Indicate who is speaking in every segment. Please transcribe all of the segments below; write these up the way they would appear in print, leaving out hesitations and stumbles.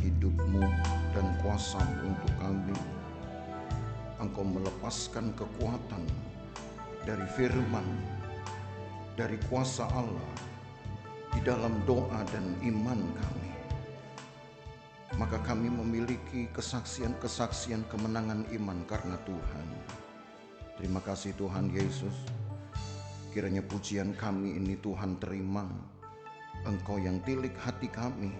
Speaker 1: hidup-Mu dan kuasa-Mu untuk kami. Engkau melepaskan kekuatan dari firman, dari kuasa Allah di dalam doa dan iman kami. Maka kami memiliki kesaksian-kesaksian kemenangan iman karena Tuhan. Terima kasih Tuhan Yesus. Kiranya pujian kami ini Tuhan terima. Engkau yang tilik hati kami.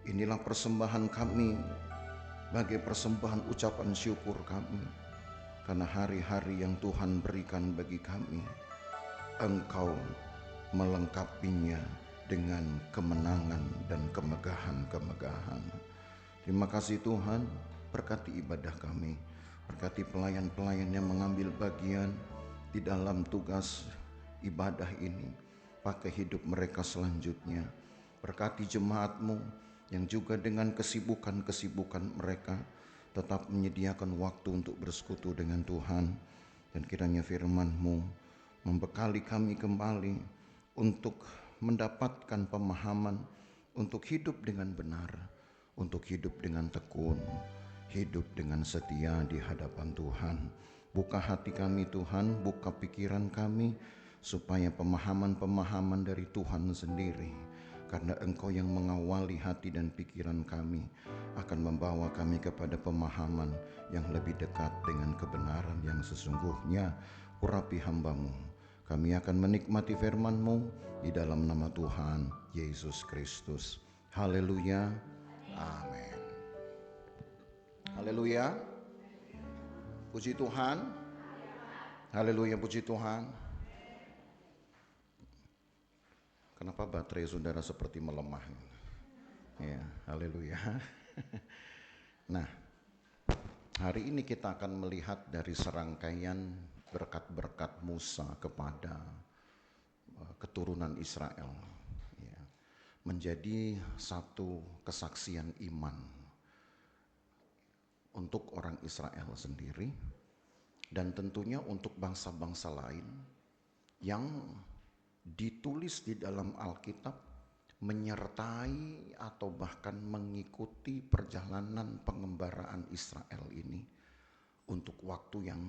Speaker 1: Inilah persembahan kami sebagai persembahan ucapan syukur kami. Karena hari-hari yang Tuhan berikan bagi kami, Engkau melengkapinya dengan kemenangan dan kemegahan-kemegahan. Terima kasih Tuhan, berkati ibadah kami, berkati pelayan-pelayan yang mengambil bagian di dalam tugas ibadah ini, pakai hidup mereka selanjutnya. Berkati jemaat-Mu yang juga dengan kesibukan-kesibukan mereka tetap menyediakan waktu untuk bersekutu dengan Tuhan. Dan kiranya firman-Mu membekali kami kembali untuk mendapatkan pemahaman, untuk hidup dengan benar, untuk hidup dengan tekun, hidup dengan setia di hadapan Tuhan. Buka hati kami Tuhan, buka pikiran kami, supaya pemahaman-pemahaman dari Tuhan sendiri, karena Engkau yang mengawali hati dan pikiran kami, akan membawa kami kepada pemahaman yang lebih dekat dengan kebenaran yang sesungguhnya. Urapi hamba-Mu, kami akan menikmati firman-Mu di dalam nama Tuhan Yesus Kristus. Haleluya, amin. Haleluya, puji Tuhan. Haleluya, puji Tuhan. Kenapa baterai saudara seperti melemah? Ya, haleluya. Nah, hari ini kita akan melihat dari serangkaian berkat-berkat Musa kepada keturunan Israel, ya, menjadi satu kesaksian iman untuk orang Israel sendiri, dan tentunya untuk bangsa-bangsa lain yang ditulis di dalam Alkitab menyertai atau bahkan mengikuti perjalanan pengembaraan Israel ini untuk waktu yang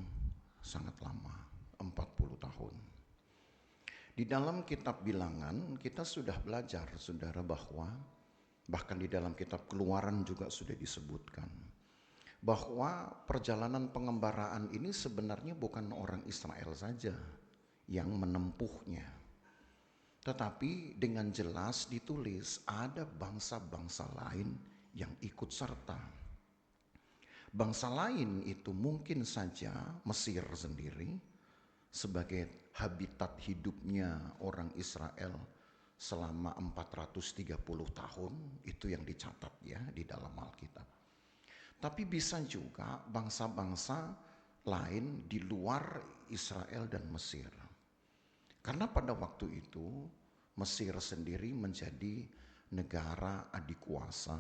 Speaker 1: sangat lama, 40 tahun. Di dalam kitab Bilangan kita sudah belajar saudara, bahwa bahkan di dalam kitab Keluaran juga sudah disebutkan bahwa perjalanan pengembaraan ini sebenarnya bukan orang Israel saja yang menempuhnya, tetapi dengan jelas ditulis ada bangsa-bangsa lain yang ikut serta. Bangsa lain itu mungkin saja Mesir sendiri sebagai habitat hidupnya orang Israel selama 430 tahun, itu yang dicatat ya di dalam Alkitab. Tapi bisa juga bangsa-bangsa lain di luar Israel dan Mesir. Karena pada waktu itu Mesir sendiri menjadi negara adikuasa,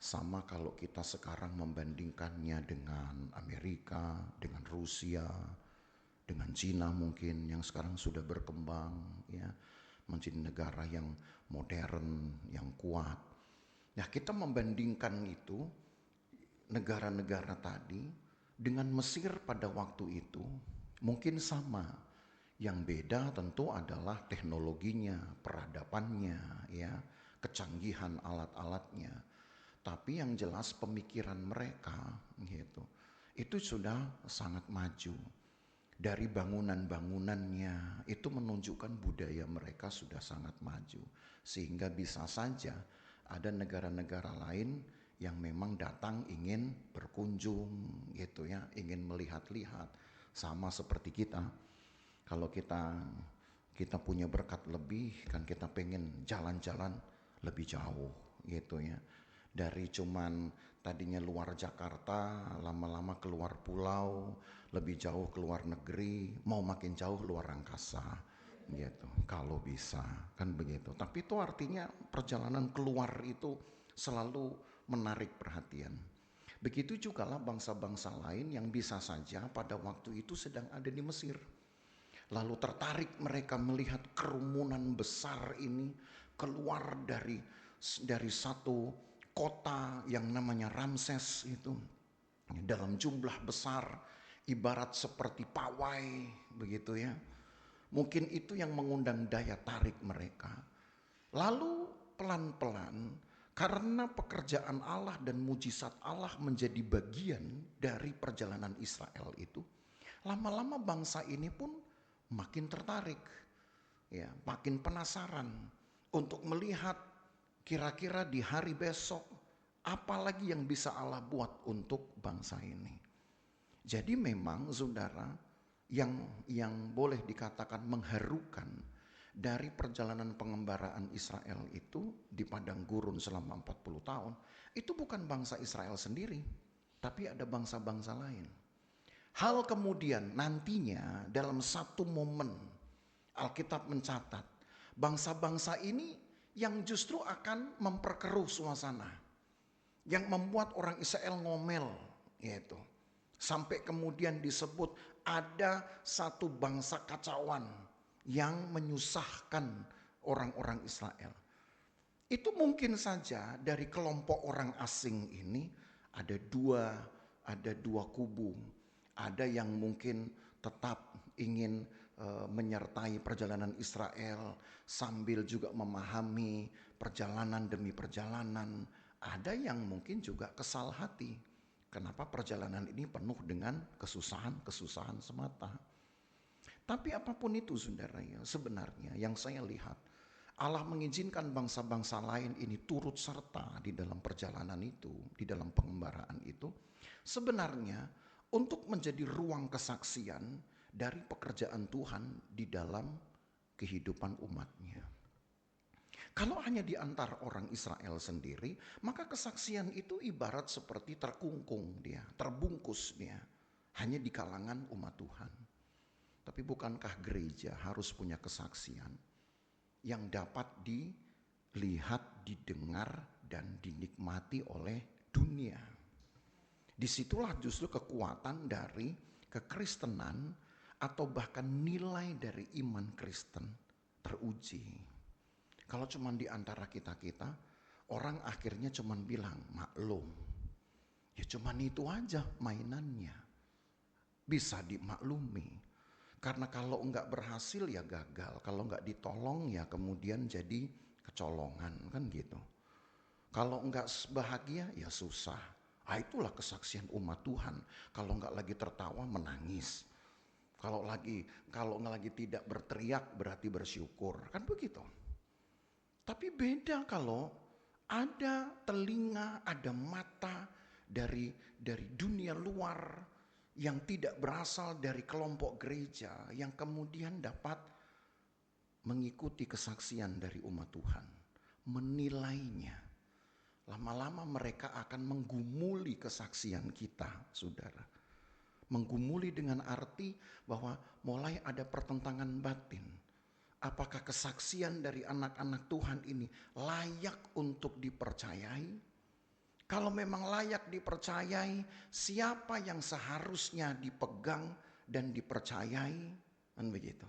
Speaker 1: sama kalau kita sekarang membandingkannya dengan Amerika, dengan Rusia, dengan Cina mungkin yang sekarang sudah berkembang, ya, menjadi negara yang modern, yang kuat. Nah, kita membandingkan itu negara-negara tadi dengan Mesir pada waktu itu mungkin sama. Yang beda tentu adalah teknologinya, peradabannya, ya, kecanggihan alat-alatnya. Tapi yang jelas pemikiran mereka gitu, itu sudah sangat maju. Dari bangunan-bangunannya itu menunjukkan budaya mereka sudah sangat maju. Sehingga bisa saja ada negara-negara lain yang memang datang ingin berkunjung gitu ya, ingin melihat-lihat. Sama seperti kita. Kalau kita punya berkat lebih, kan kita pengen jalan-jalan lebih jauh gitu ya. Dari cuman tadinya luar Jakarta, lama-lama keluar pulau, lebih jauh keluar negeri, mau makin jauh luar angkasa gitu. Kalau bisa, kan begitu. Tapi itu artinya perjalanan keluar itu selalu menarik perhatian. Begitu juga lah bangsa-bangsa lain yang bisa saja pada waktu itu sedang ada di Mesir. Lalu tertarik mereka melihat kerumunan besar ini keluar dari satu kota yang namanya Ramses itu dalam jumlah besar, ibarat seperti pawai begitu ya. Mungkin itu yang mengundang daya tarik mereka. Lalu pelan-pelan karena pekerjaan Allah dan mujizat Allah menjadi bagian dari perjalanan Israel itu, lama-lama bangsa ini pun makin tertarik, ya, makin penasaran untuk melihat kira-kira di hari besok apalagi yang bisa Allah buat untuk bangsa ini. Jadi memang saudara, yang boleh dikatakan mengharukan dari perjalanan pengembaraan Israel itu di padang gurun selama 40 tahun, itu bukan bangsa Israel sendiri, tapi ada bangsa-bangsa lain. Hal kemudian nantinya dalam satu momen Alkitab mencatat bangsa-bangsa ini yang justru akan memperkeruh suasana, yang membuat orang Israel ngomel, yaitu sampai kemudian disebut ada satu bangsa kacauan yang menyusahkan orang-orang Israel. Itu mungkin saja dari kelompok orang asing ini ada dua kubu. Ada yang mungkin tetap ingin menyertai perjalanan Israel sambil juga memahami perjalanan demi perjalanan. Ada yang mungkin juga kesal hati. Kenapa perjalanan ini penuh dengan kesusahan semata. Tapi apapun itu saudara ya, sebenarnya yang saya lihat, Allah mengizinkan bangsa-bangsa lain ini turut serta di dalam perjalanan itu, di dalam pengembaraan itu, sebenarnya untuk menjadi ruang kesaksian dari pekerjaan Tuhan di dalam kehidupan umatnya. Kalau hanya di antara orang Israel sendiri, maka kesaksian itu ibarat seperti terkungkung dia, terbungkus dia, hanya di kalangan umat Tuhan. Tapi bukankah gereja harus punya kesaksian yang dapat dilihat, didengar, dan dinikmati oleh dunia? Disitulah justru kekuatan dari kekristenan atau bahkan nilai dari iman Kristen teruji. Kalau cuma di antara kita-kita, orang akhirnya cuma bilang maklum. Ya cuma itu aja mainannya. Bisa dimaklumi. Karena kalau enggak berhasil ya gagal. Kalau enggak ditolong ya kemudian jadi kecolongan, kan gitu. Kalau enggak bahagia ya susah. Itulah kesaksian umat Tuhan. Kalau enggak lagi tertawa menangis. Kalau enggak lagi tidak berteriak berarti bersyukur. Kan begitu. Tapi beda kalau ada telinga, ada mata dari dunia luar yang tidak berasal dari kelompok gereja yang kemudian dapat mengikuti kesaksian dari umat Tuhan, menilainya. Lama-lama mereka akan menggumuli kesaksian kita, saudara. Menggumuli dengan arti bahwa mulai ada pertentangan batin. Apakah kesaksian dari anak-anak Tuhan ini layak untuk dipercayai? Kalau memang layak dipercayai, siapa yang seharusnya dipegang dan dipercayai? Kan begitu.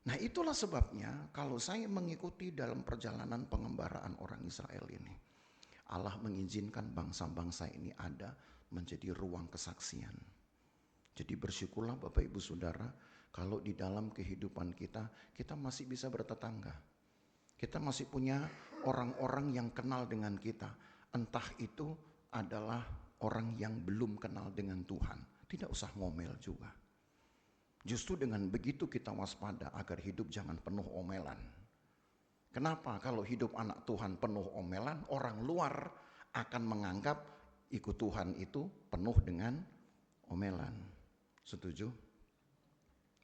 Speaker 1: Nah itulah sebabnya kalau saya mengikuti dalam perjalanan pengembaraan orang Israel ini, Allah mengizinkan bangsa-bangsa ini ada menjadi ruang kesaksian. Jadi bersyukurlah Bapak Ibu Saudara, kalau di dalam kehidupan kita masih bisa bertetangga. Kita masih punya orang-orang yang kenal dengan kita. Entah itu adalah orang yang belum kenal dengan Tuhan. Tidak usah ngomel juga. Justru dengan begitu kita waspada agar hidup jangan penuh omelan. Kenapa? Kalau hidup anak Tuhan penuh omelan, orang luar akan menganggap ikut Tuhan itu penuh dengan omelan. Setuju?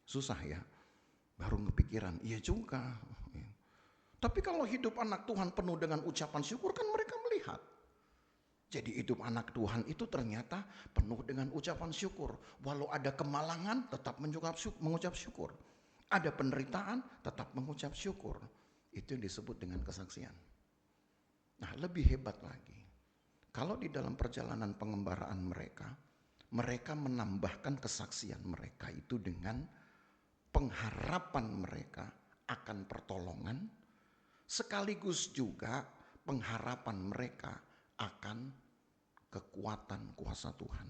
Speaker 1: Susah ya, baru kepikiran, iya juga. Tapi kalau hidup anak Tuhan penuh dengan ucapan syukur kan mereka melihat. Jadi hidup anak Tuhan itu ternyata penuh dengan ucapan syukur. Walau ada kemalangan tetap mengucap syukur. Ada penderitaan tetap mengucap syukur. Itu yang disebut dengan kesaksian. Nah lebih hebat lagi. Kalau di dalam perjalanan pengembaraan mereka menambahkan kesaksian mereka itu dengan pengharapan mereka akan pertolongan, sekaligus juga pengharapan mereka akan kekuatan kuasa Tuhan.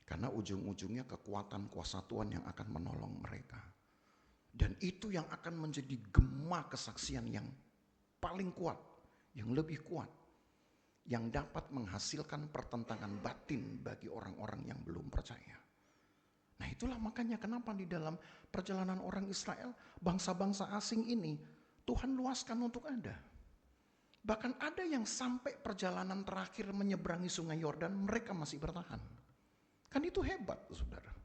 Speaker 1: Karena ujung-ujungnya kekuatan kuasa Tuhan yang akan menolong mereka. Dan itu yang akan menjadi gema kesaksian yang paling kuat, yang lebih kuat, yang dapat menghasilkan pertentangan batin bagi orang-orang yang belum percaya. Nah, itulah makanya kenapa di dalam perjalanan orang Israel, bangsa-bangsa asing ini Tuhan luaskan untuk ada. Bahkan ada yang sampai perjalanan terakhir menyeberangi sungai Yordan, mereka masih bertahan. Kan itu hebat, saudara.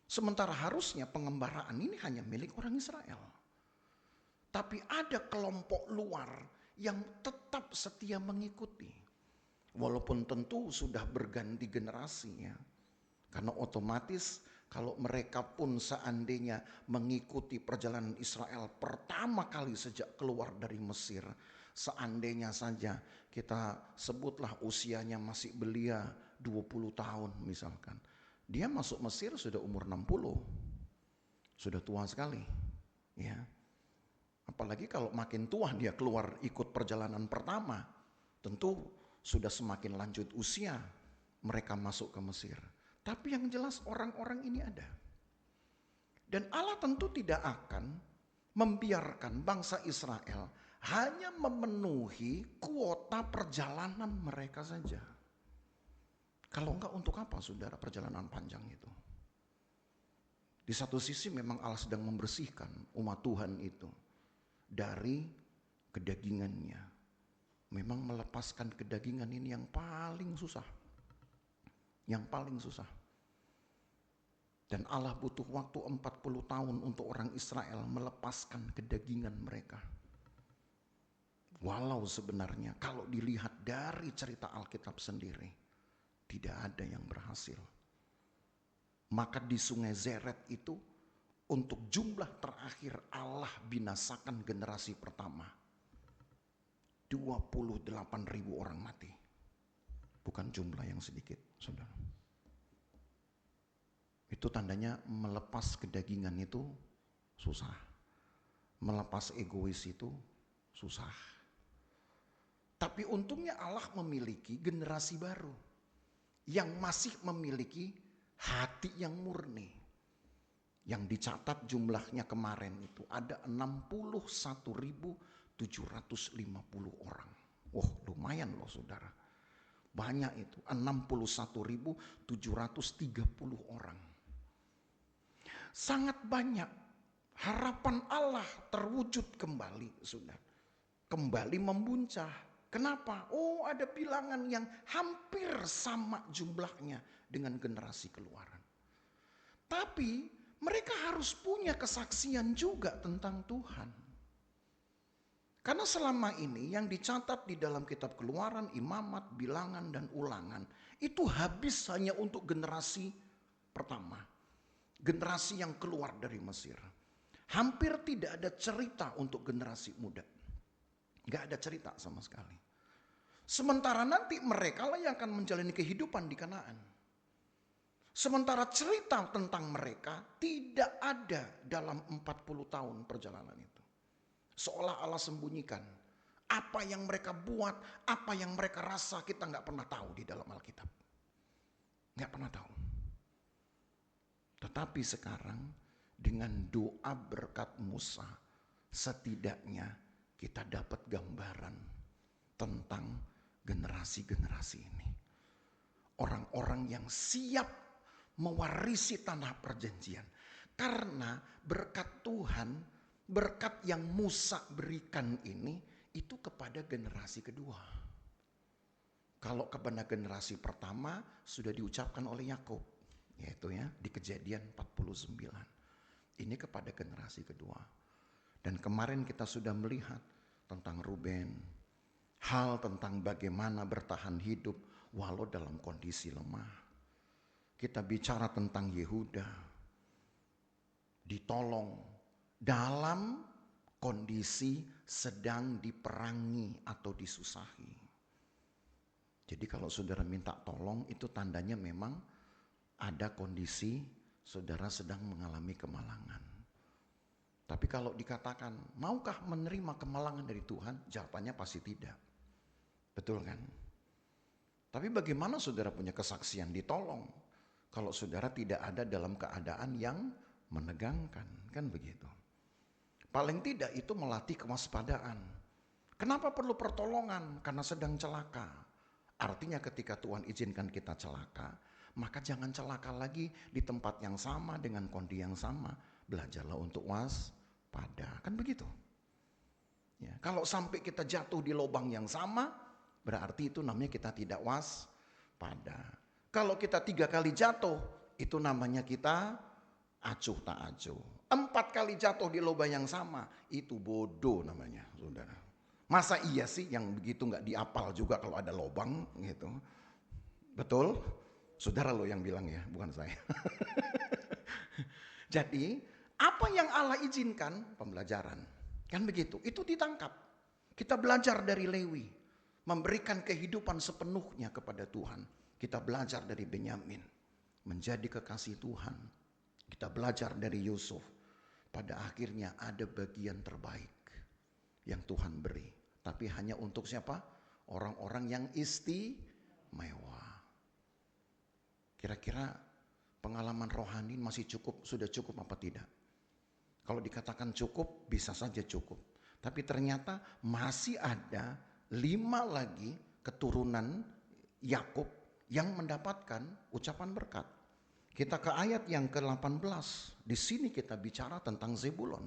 Speaker 1: Sementara harusnya pengembaraan ini hanya milik orang Israel. Tapi ada kelompok luar yang tetap setia mengikuti. Walaupun tentu sudah berganti generasi ya. Karena otomatis kalau mereka pun seandainya mengikuti perjalanan Israel pertama kali sejak keluar dari Mesir. Seandainya saja kita sebutlah usianya masih belia 20 tahun misalkan. Dia masuk Mesir sudah umur 60. Sudah tua sekali. Ya. Apalagi kalau makin tua dia keluar ikut perjalanan pertama. Tentu sudah semakin lanjut usia mereka masuk ke Mesir. Tapi yang jelas orang-orang ini ada. Dan Allah tentu tidak akan membiarkan bangsa Israel hanya memenuhi kuota perjalanan mereka saja. Kalau enggak untuk apa saudara perjalanan panjang itu? Di satu sisi memang Allah sedang membersihkan umat Tuhan itu dari kedagingannya. Memang melepaskan kedagingan ini yang paling susah. Yang paling susah. Dan Allah butuh waktu 40 tahun untuk orang Israel melepaskan kedagingan mereka. Walau sebenarnya kalau dilihat dari cerita Alkitab sendiri, tidak ada yang berhasil. Maka di sungai Zered itu untuk jumlah terakhir Allah binasakan generasi pertama. 28.000 orang mati. Bukan jumlah yang sedikit, saudara. Itu tandanya melepas kedagingan itu susah. Melepas egois itu susah. Tapi untungnya Allah memiliki generasi baru yang masih memiliki hati yang murni. Yang dicatat jumlahnya kemarin itu ada 61.750 orang. Wah, lumayan loh saudara. Banyak itu, 61.730 orang. Sangat banyak. Harapan Allah terwujud kembali, saudara. Kembali membuncah. Kenapa? Oh, ada bilangan yang hampir sama jumlahnya dengan generasi keluaran. Tapi mereka harus punya kesaksian juga tentang Tuhan. Karena selama ini yang dicatat di dalam kitab Keluaran, Imamat, Bilangan, dan Ulangan itu habis hanya untuk generasi pertama. Generasi yang keluar dari Mesir. Hampir tidak ada cerita untuk generasi muda. Gak ada cerita sama sekali. Sementara nanti mereka lah yang akan menjalani kehidupan di Kanaan. Sementara cerita tentang mereka tidak ada dalam 40 tahun perjalanan itu. Seolah Allah sembunyikan. Apa yang mereka buat, apa yang mereka rasa kita gak pernah tahu di dalam Alkitab. Gak pernah tahu. Tetapi sekarang dengan doa berkat Musa, setidaknya kita dapat gambaran tentang generasi-generasi ini. Orang-orang yang siap mewarisi tanah perjanjian. Karena berkat Tuhan, berkat yang Musa berikan ini, itu kepada generasi kedua. Kalau kepada generasi pertama sudah diucapkan oleh Yakub, yaitu ya di Kejadian 49. Ini kepada generasi kedua. Dan kemarin kita sudah melihat tentang Ruben, hal tentang bagaimana bertahan hidup walau dalam kondisi lemah. Kita bicara tentang Yehuda, ditolong dalam kondisi sedang diperangi atau disusahi. Jadi kalau saudara minta tolong itu tandanya memang ada kondisi saudara sedang mengalami kemalangan. Tapi kalau dikatakan, maukah menerima kemalangan dari Tuhan? Jawabannya pasti tidak. Betul kan? Tapi bagaimana saudara punya kesaksian ditolong kalau saudara tidak ada dalam keadaan yang menegangkan, kan begitu. Paling tidak itu melatih kewaspadaan. Kenapa perlu pertolongan? Karena sedang celaka. Artinya ketika Tuhan izinkan kita celaka, maka jangan celaka lagi di tempat yang sama dengan kondisi yang sama. Belajarlah untuk waspada, kan begitu. Ya, kalau sampai kita jatuh di lubang yang sama, berarti itu namanya kita tidak waspada. Kalau kita 3 kali jatuh, itu namanya kita acuh tak acuh. 4 kali jatuh di lubang yang sama, itu bodoh namanya, saudara. Masa iya sih yang begitu nggak diapal juga kalau ada lubang gitu? Betul? Saudara lo yang bilang ya, bukan saya. Jadi, apa yang Allah izinkan? Pembelajaran. Kan begitu, itu ditangkap. Kita belajar dari Lewi, memberikan kehidupan sepenuhnya kepada Tuhan. Kita belajar dari Benyamin, menjadi kekasih Tuhan. Kita belajar dari Yusuf. Pada akhirnya ada bagian terbaik yang Tuhan beri. Tapi hanya untuk siapa? Orang-orang yang istimewa. Kira-kira pengalaman rohani masih cukup, sudah cukup apa tidak? Kalau dikatakan cukup, bisa saja cukup. Tapi ternyata masih ada 5 lagi keturunan Yakub yang mendapatkan ucapan berkat. Kita ke ayat yang ke-18. Di sini kita bicara tentang Zebulon.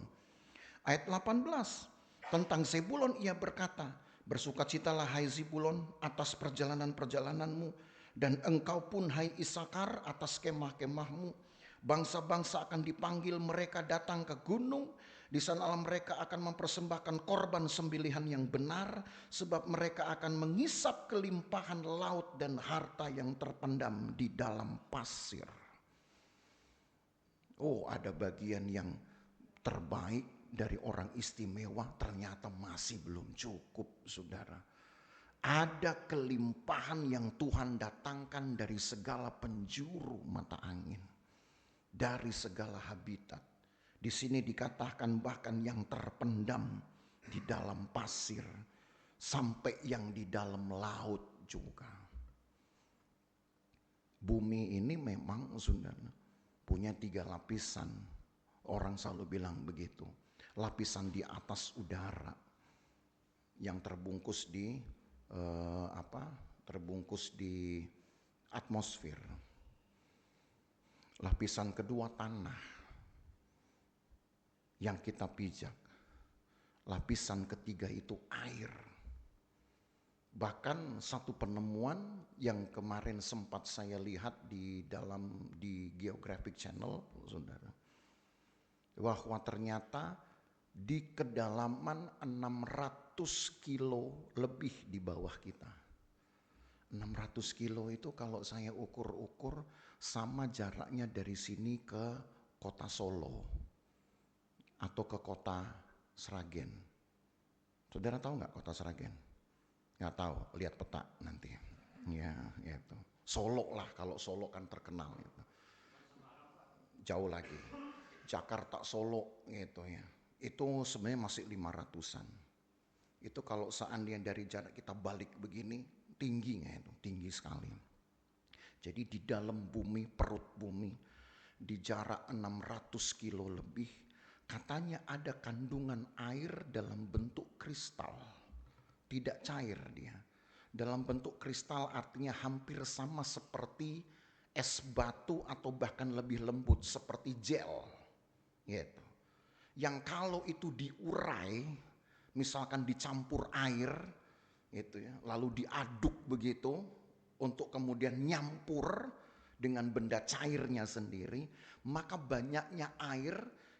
Speaker 1: Ayat 18. Tentang Zebulon ia berkata, bersukacitalah hai Zebulon atas perjalanan-perjalananmu, dan engkau pun hai Isakar atas kemah-kemahmu. Bangsa-bangsa akan dipanggil mereka datang ke gunung. Di sanalah mereka akan mempersembahkan korban sembelihan yang benar, sebab mereka akan mengisap kelimpahan laut dan harta yang terpendam di dalam pasir. Oh, ada bagian yang terbaik dari orang istimewa, ternyata masih belum cukup, saudara. Ada kelimpahan yang Tuhan datangkan dari segala penjuru mata angin, dari segala habitat. Di sini dikatakan bahkan yang terpendam di dalam pasir, sampai yang di dalam laut juga. Bumi ini memang saudara punya 3 lapisan. Orang selalu bilang begitu. Lapisan di atas udara yang terbungkus di terbungkus di atmosfer. Lapisan kedua tanah yang kita pijak. Lapisan ketiga itu air. Bahkan satu penemuan yang kemarin sempat saya lihat di Geographic Channel, saudara, bahwa ternyata di kedalaman 600 kilo lebih di bawah kita. 600 kilo itu kalau saya ukur-ukur sama jaraknya dari sini ke kota Solo atau ke kota Sragen. Saudara tahu nggak kota Sragen? Nggak tahu, lihat peta nanti. Ya, itu. Solo lah, kalau Solo kan terkenal. Gitu. Jauh lagi. Jakarta, Solo gitu ya. Itu sebenarnya masih 500-an. Itu kalau seandainya dari jarak kita balik begini, tingginya itu, tinggi sekali. Jadi di dalam bumi, perut bumi, di jarak 600 kilo lebih, katanya ada kandungan air dalam bentuk kristal. Tidak cair dia. Dalam bentuk kristal artinya hampir sama seperti es batu atau bahkan lebih lembut seperti gel. Gitu. Yang kalau itu diurai, misalkan dicampur air, gitu ya, lalu diaduk begitu untuk kemudian nyampur dengan benda cairnya sendiri, maka banyaknya air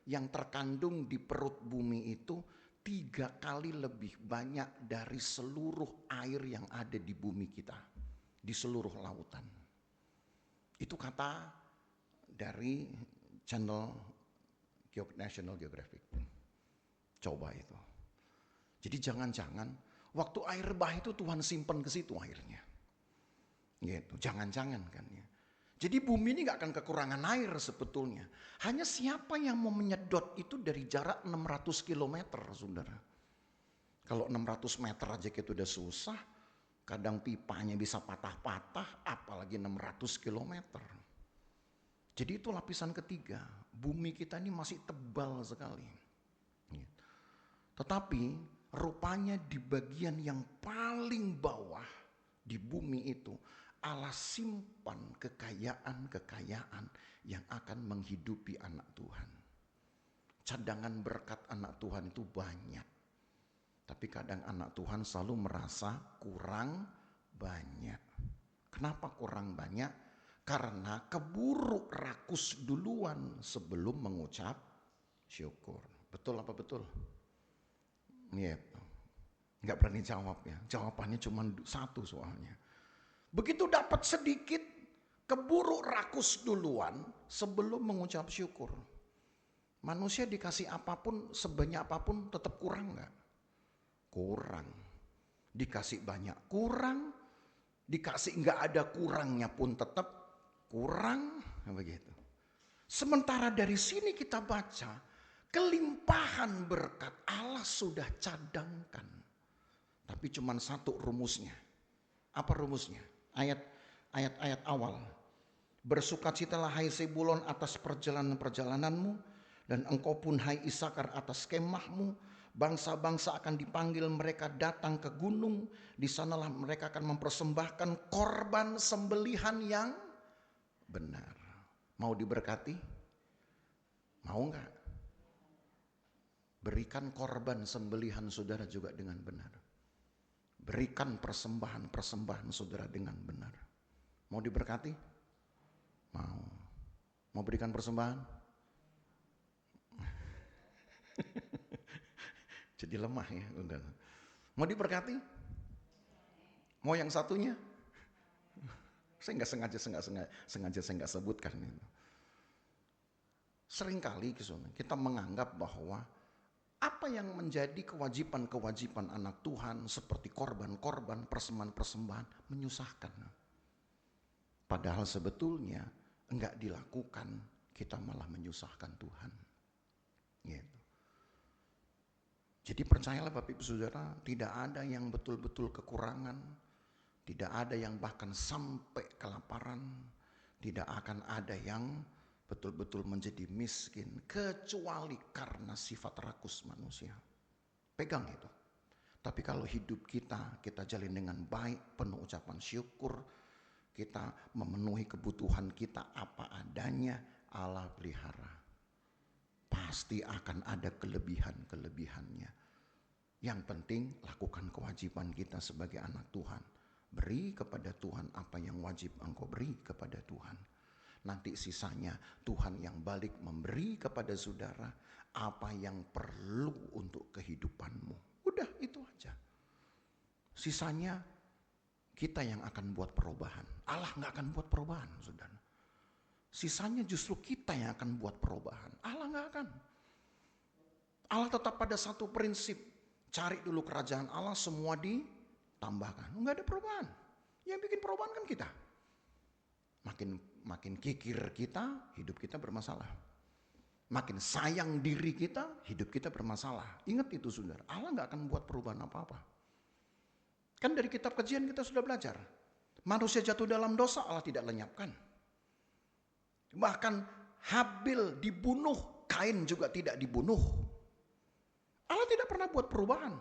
Speaker 1: yang terkandung di perut bumi itu 3 kali lebih banyak dari seluruh air yang ada di bumi kita, di seluruh lautan. Itu kata dari channel National Geographic. Coba itu. Jadi jangan-jangan waktu air bah itu Tuhan simpen ke situ airnya. Gitu. Jangan-jangan kan ya. Jadi bumi ini gak akan kekurangan air sebetulnya. Hanya siapa yang mau menyedot itu dari jarak 600 km, saudara. Kalau 600 meter aja kita udah susah, kadang pipanya bisa patah-patah, apalagi 600 km. Jadi itu lapisan ketiga. Bumi kita ini masih tebal sekali. Tetapi rupanya di bagian yang paling bawah di bumi itu, Allah simpan kekayaan-kekayaan yang akan menghidupi anak Tuhan. Cadangan berkat anak Tuhan itu banyak. Tapi kadang anak Tuhan selalu merasa kurang banyak. Kenapa kurang banyak? Karena keburu rakus duluan sebelum mengucap syukur. Betul apa betul? Iya. Nggak berani jawab ya. Jawabannya cuma satu soalnya. Begitu dapat sedikit, keburu rakus duluan sebelum mengucap syukur. Manusia dikasih apapun, sebanyak apapun tetap kurang nggak? Kurang. Dikasih banyak kurang, dikasih nggak ada kurangnya pun tetap kurang, begitu. Sementara dari sini kita baca, kelimpahan berkat Allah sudah cadangkan. Tapi cuma satu rumusnya. Apa rumusnya? Ayat awal. Bersukacitalah hai Zebulon atas perjalanan-perjalananmu, dan engkau pun hai Isakar atas kemahmu. Bangsa-bangsa akan dipanggil mereka datang ke gunung. Di sanalah mereka akan mempersembahkan korban sembelihan yang benar. Mau diberkati? Mau enggak? Berikan korban sembelihan saudara juga dengan benar. Berikan persembahan saudara dengan benar. Mau diberkati? Mau. Mau berikan persembahan? Jadi lemah ya. Udah. Mau diberkati? Mau yang satunya? Saya nggak sengaja saya nggak sebutkan itu. Seringkali kita menganggap bahwa apa yang menjadi kewajiban-kewajiban anak Tuhan seperti korban-korban, persembahan-persembahan menyusahkan. Padahal sebetulnya enggak dilakukan, kita malah menyusahkan Tuhan. Gitu. Jadi percayalah Bapak Ibu Saudara, tidak ada yang betul-betul kekurangan, tidak ada yang bahkan sampai kelaparan, tidak akan ada yang betul-betul menjadi miskin kecuali karena sifat rakus manusia. Pegang itu. Tapi kalau hidup kita jalin dengan baik, penuh ucapan syukur, kita memenuhi kebutuhan kita apa adanya, Allah pelihara. Pasti akan ada kelebihan-kelebihannya. Yang penting lakukan kewajiban kita sebagai anak Tuhan. Beri kepada Tuhan apa yang wajib engkau beri kepada Tuhan. Nanti sisanya Tuhan yang balik memberi kepada saudara apa yang perlu untuk kehidupanmu. Udah itu aja. Sisanya kita yang akan buat perubahan. Allah nggak akan buat perubahan, saudara. Sisanya justru kita yang akan buat perubahan. Allah nggak akan. Allah tetap pada satu prinsip. Cari dulu kerajaan Allah, semua ditambahkan. Nggak ada perubahan. Yang bikin perubahan kan kita. Makin kikir kita, hidup kita bermasalah. Makin sayang diri kita, hidup kita bermasalah. Ingat itu saudara, Allah gak akan buat perubahan apa-apa. Kan dari kitab Kejian kita sudah belajar. Manusia jatuh dalam dosa, Allah tidak lenyapkan. Bahkan Habil dibunuh, Kain juga tidak dibunuh. Allah tidak pernah buat perubahan.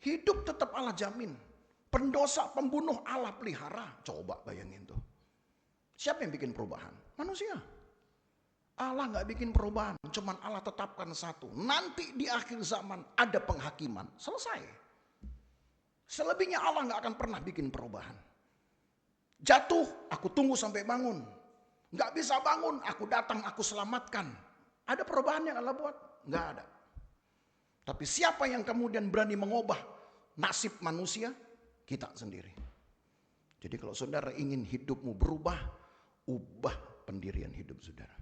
Speaker 1: Hidup tetap Allah jamin. Pendosa, pembunuh Allah pelihara. Coba bayangin tuh. Siapa yang bikin perubahan? Manusia. Allah nggak bikin perubahan, cuman Allah tetapkan satu. Nanti di akhir zaman ada penghakiman, selesai. Selebihnya Allah nggak akan pernah bikin perubahan. Jatuh, aku tunggu sampai bangun. Nggak bisa bangun, aku datang, aku selamatkan. Ada perubahan yang Allah buat? Nggak ada. Tapi siapa yang kemudian berani mengubah nasib manusia? Kita sendiri. Jadi kalau saudara ingin hidupmu berubah, ubah pendirian hidup saudara.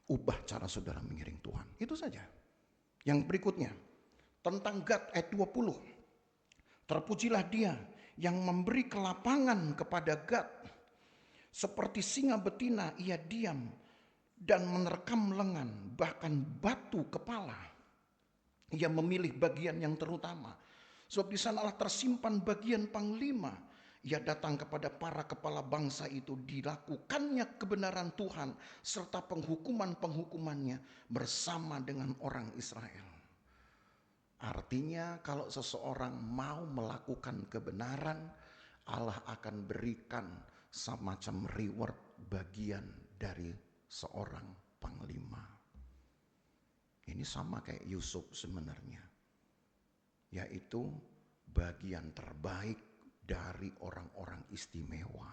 Speaker 1: Ubah cara saudara mengiring Tuhan. Itu saja. Yang berikutnya. Tentang Gad ayat 20. Terpujilah dia yang memberi kelapangan kepada Gad. Seperti singa betina ia diam dan menerkam lengan, bahkan batu kepala. Ia memilih bagian yang terutama. Sebab di sanalah tersimpan bagian panglima. Ia datang kepada para kepala bangsa itu, dilakukannya kebenaran Tuhan serta penghukuman-penghukumannya bersama dengan orang Israel. Artinya kalau seseorang mau melakukan kebenaran, Allah akan berikan semacam reward bagian dari seorang panglima. Ini sama kayak Yusuf sebenarnya, yaitu bagian terbaik dari orang-orang istimewa.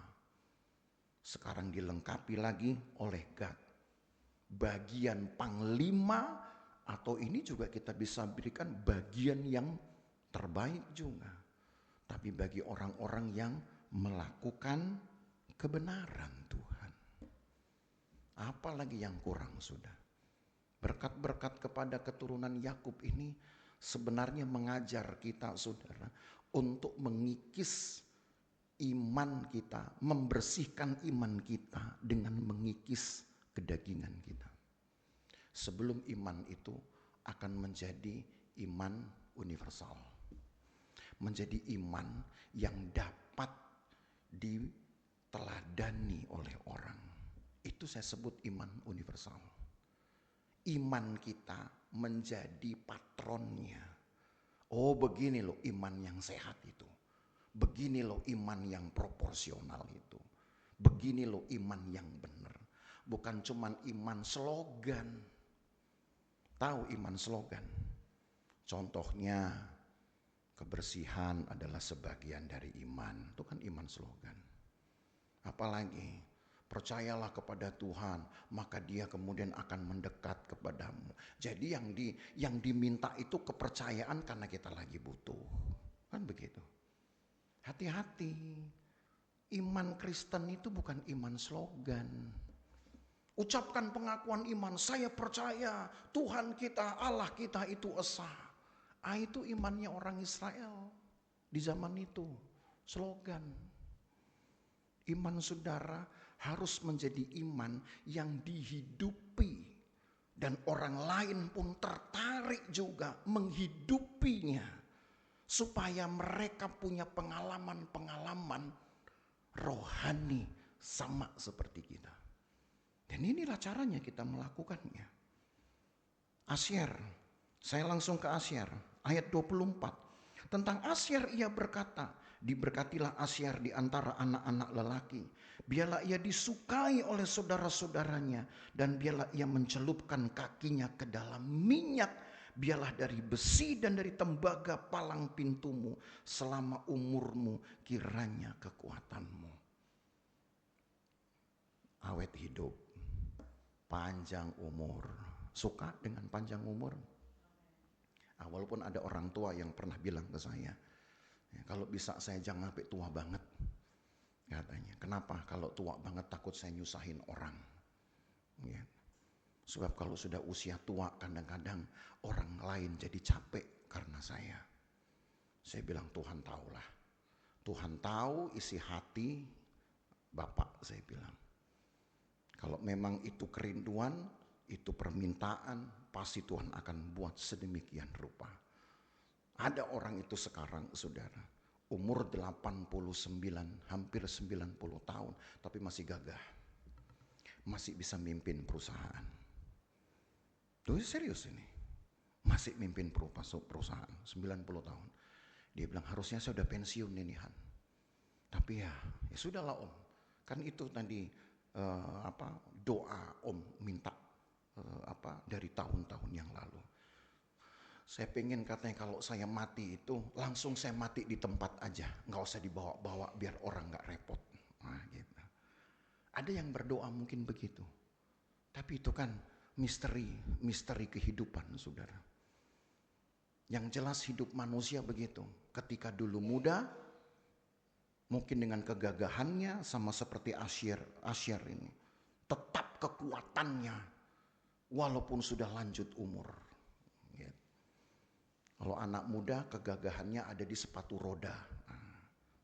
Speaker 1: Sekarang dilengkapi lagi oleh Gad, bagian panglima, atau ini juga kita bisa berikan bagian yang terbaik juga. Tapi bagi orang-orang yang melakukan kebenaran Tuhan. Apalagi yang kurang sudah. Berkat-berkat kepada keturunan Yakub ini sebenarnya mengajar kita saudara untuk mengikis iman kita, membersihkan iman kita dengan mengikis kedagingan kita. Sebelum iman itu akan menjadi iman universal. Menjadi iman yang dapat diteladani oleh orang. Itu saya sebut iman universal. Iman kita menjadi patronnya. Oh begini loh iman yang sehat itu. Begini loh iman yang proporsional itu. Begini loh iman yang benar. Bukan cuman iman slogan. Tahu iman slogan? Contohnya kebersihan adalah sebagian dari iman. Itu kan iman slogan. Apalagi percayalah kepada Tuhan, maka Dia kemudian akan mendekat kepadamu. Jadi yang diminta itu kepercayaan karena kita lagi butuh. Kan begitu. Hati-hati. Iman Kristen itu bukan iman slogan. Ucapkan pengakuan iman, saya percaya Tuhan kita, Allah kita itu esa. Itu imannya orang Israel di zaman itu, slogan. Iman saudara harus menjadi iman yang dihidupi. Dan orang lain pun tertarik juga menghidupinya. Supaya mereka punya pengalaman-pengalaman rohani sama seperti kita. Dan inilah caranya kita melakukannya. Asyer, saya langsung ke Asyer, ayat 24. Tentang Asyer ia berkata, diberkatilah Asyer di antara anak-anak lelaki. Biarlah ia disukai oleh saudara-saudaranya. Dan biarlah ia mencelupkan kakinya ke dalam minyak. Biarlah dari besi dan dari tembaga palang pintumu. Selama umurmu kiranya kekuatanmu. Awet hidup. Panjang umur. Suka dengan panjang umur? Walaupun ada orang tua yang pernah bilang ke saya, kalau bisa saya jangan sampai tua banget. Katanya, kenapa? Kalau tua banget takut saya nyusahin orang. Ya. Sebab kalau sudah usia tua kadang-kadang orang lain jadi capek karena saya. Saya bilang Tuhan tahulah. Tuhan tahu isi hati Bapak, saya bilang. Kalau memang itu kerinduan, itu permintaan, pasti Tuhan akan buat sedemikian rupa. Ada orang itu sekarang saudara, umur 89, hampir 90 tahun, tapi masih gagah. Masih bisa mimpin perusahaan. Tuh serius ini. Masih mimpin perusahaan, 90 tahun. Dia bilang harusnya saya udah pensiun ini Han. Tapi ya sudahlah Om. Kan itu tadi doa Om minta dari tahun-tahun yang lalu. Saya pengen katanya kalau saya mati itu langsung saya mati di tempat aja, nggak usah dibawa-bawa biar orang nggak repot. Nah, gitu. Ada yang berdoa mungkin begitu, tapi itu kan misteri kehidupan saudara. Yang jelas hidup manusia begitu. Ketika dulu muda, mungkin dengan kegagahannya sama seperti Asyer ini. Tetap kekuatannya walaupun sudah lanjut umur. Kalau anak muda kegagahannya ada di sepatu roda.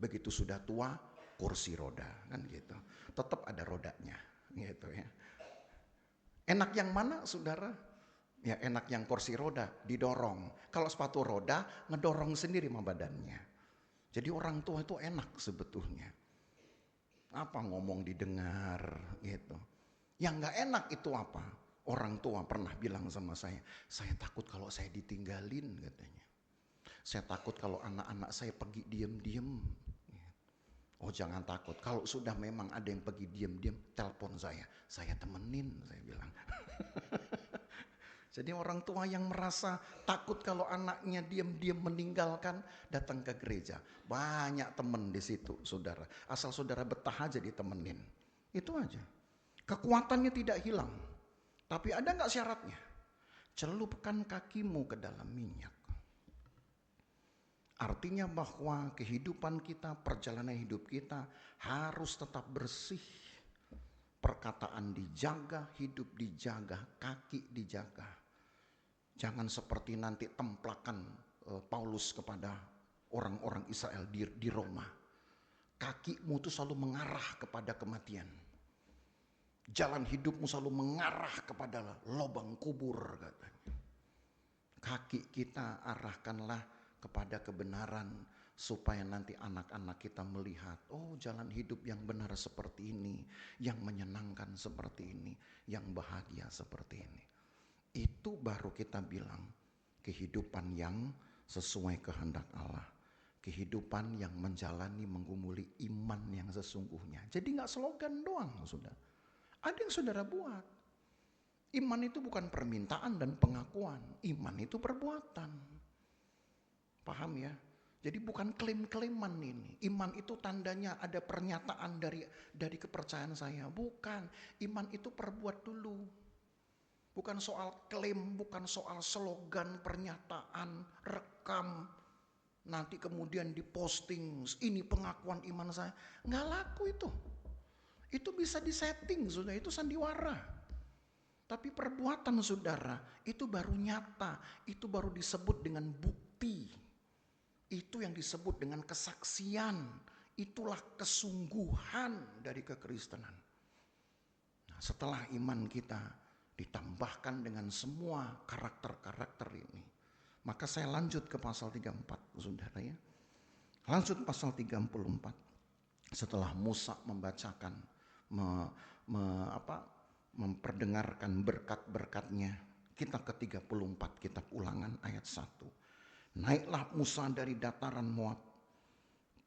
Speaker 1: Begitu sudah tua kursi roda kan gitu. Tetap ada rodanya gitu ya. Enak yang mana saudara? Ya enak yang kursi roda, didorong. Kalau sepatu roda, ngedorong sendiri sama badannya. Jadi orang tua itu enak sebetulnya. Apa ngomong didengar gitu. Yang gak enak itu apa? Orang tua pernah bilang sama saya takut kalau saya ditinggalin katanya. Saya takut kalau anak-anak saya pergi diam-diam. Oh jangan takut, kalau sudah memang ada yang pergi diam-diam, telepon saya temenin, saya bilang. Jadi orang tua yang merasa takut kalau anaknya diam-diam meninggalkan, datang ke gereja. Banyak teman di situ, saudara. Asal saudara betah aja ditemenin. Itu aja. Kekuatannya tidak hilang. Tapi ada nggak syaratnya? Celupkan kakimu ke dalam minyak. Artinya bahwa kehidupan kita, perjalanan hidup kita harus tetap bersih. Perkataan dijaga, hidup dijaga, kaki dijaga. Jangan seperti nanti templakan Paulus kepada orang-orang Israel di Roma. Kakimu itu selalu mengarah kepada kematian. Jalan hidupmu selalu mengarah kepada lubang kubur katanya. Kaki kita arahkanlah kepada kebenaran supaya nanti anak-anak kita melihat, oh jalan hidup yang benar seperti ini, yang menyenangkan seperti ini, yang bahagia seperti ini. Itu baru kita bilang kehidupan yang sesuai kehendak Allah. Kehidupan yang menjalani menggumuli iman yang sesungguhnya. Jadi gak slogan doang sudah. Ada yang saudara buat. Iman itu bukan permintaan dan pengakuan. Iman itu perbuatan. Paham ya? Jadi bukan klaim-klaiman ini. Iman itu tandanya ada pernyataan dari kepercayaan saya. Bukan. Iman itu perbuat dulu. Bukan soal klaim, bukan soal slogan, pernyataan, rekam. Nanti kemudian diposting, ini pengakuan iman saya. Nggak laku itu. Itu bisa disetting, sudah itu sandiwara. Tapi perbuatan saudara, itu baru nyata. Itu baru disebut dengan bukti. Itu yang disebut dengan kesaksian. Itulah kesungguhan dari kekristenan. Nah, setelah iman kita ditambahkan dengan semua karakter-karakter ini, maka saya lanjut ke pasal 34, saudara ya. Lanjut pasal 34. Setelah Musa membacakan, memperdengarkan berkat-berkatnya, kita ke 34 kitab Ulangan ayat 1. Naiklah Musa dari dataran Moab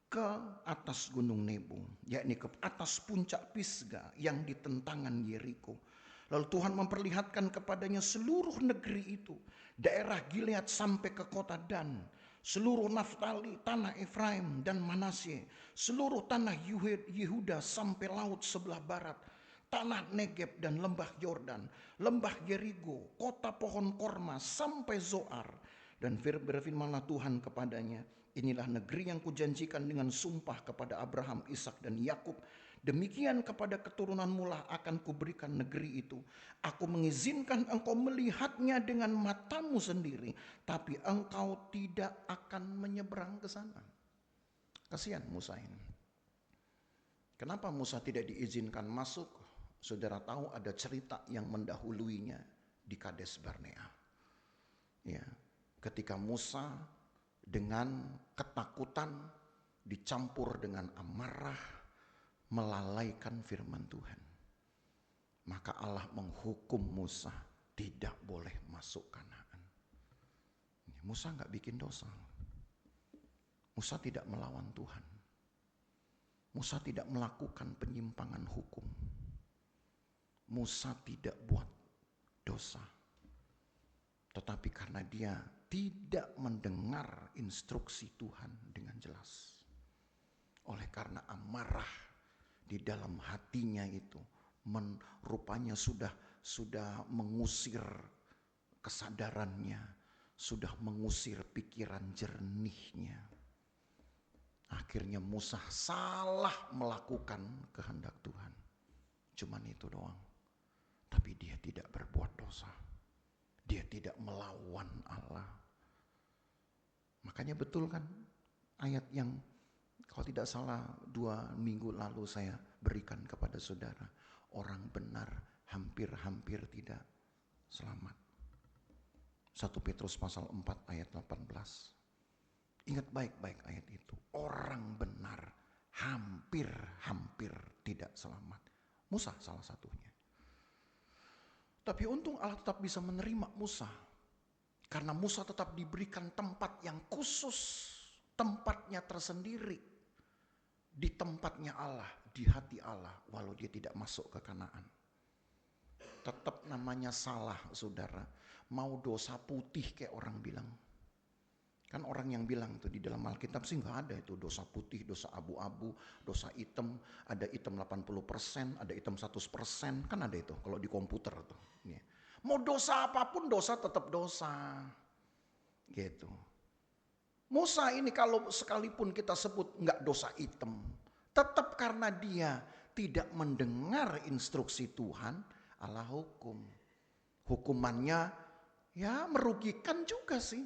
Speaker 1: ke atas gunung Nebo, yakni ke atas puncak Pisga yang di tentangan Yeriko. Lalu Tuhan memperlihatkan kepadanya seluruh negeri itu, daerah Gilead sampai ke kota Dan, seluruh Naftali, tanah Efraim dan Manasye, seluruh tanah Yehuda sampai laut sebelah barat, tanah Negeb dan lembah Yordan, lembah Jerigo, kota pohon korma sampai Zoar. Dan berfirmanlah Tuhan kepadanya, inilah negeri yang kujanjikan dengan sumpah kepada Abraham, Ishak dan Yakub. Demikian kepada keturunanmu lah akan kuberikan negeri itu. Aku mengizinkan engkau melihatnya dengan matamu sendiri, tapi engkau tidak akan menyeberang ke sana. Kasihan Musa ini. Kenapa Musa tidak diizinkan masuk? Saudara tahu ada cerita yang mendahuluinya di Kades Barnea. Ya. Ketika Musa dengan ketakutan dicampur dengan amarah melalaikan firman Tuhan, maka Allah menghukum Musa tidak boleh masuk Kanaan. Musa nggak bikin dosa. Musa tidak melawan Tuhan. Musa tidak melakukan penyimpangan hukum. Musa tidak buat dosa. Tetapi karena dia tidak mendengar instruksi Tuhan dengan jelas. Oleh karena amarah di dalam hatinya itu, rupanya sudah mengusir kesadarannya, sudah mengusir pikiran jernihnya. Akhirnya Musa salah melakukan kehendak Tuhan. Cuman itu doang. Tapi dia tidak berbuat dosa. Dia tidak melawan Allah. Makanya betul kan ayat yang Kalau tidak salah 2 minggu lalu saya berikan kepada saudara. Orang benar hampir-hampir tidak selamat. 1 Petrus pasal 4 ayat 18. Ingat baik-baik ayat itu. Orang benar hampir-hampir tidak selamat. Musa salah satunya. Tapi untung Allah tetap bisa menerima Musa. Karena Musa tetap diberikan tempat yang khusus. Tempatnya tersendiri. Di tempatnya Allah, di hati Allah, walau dia tidak masuk ke Kanaan. Tetap namanya salah, saudara. Mau dosa putih kayak orang bilang. Kan orang yang bilang tuh di dalam Alkitab sih nggak ada itu dosa putih, dosa abu-abu, dosa hitam. Ada hitam 80%, ada hitam 100%, kan ada itu kalau di komputer tuh. Mau dosa apapun, dosa tetap dosa. Gitu. Musa ini kalau sekalipun kita sebut nggak dosa hitam, tetap karena dia tidak mendengar instruksi Tuhan, Allah hukum. Hukumannya ya merugikan juga sih.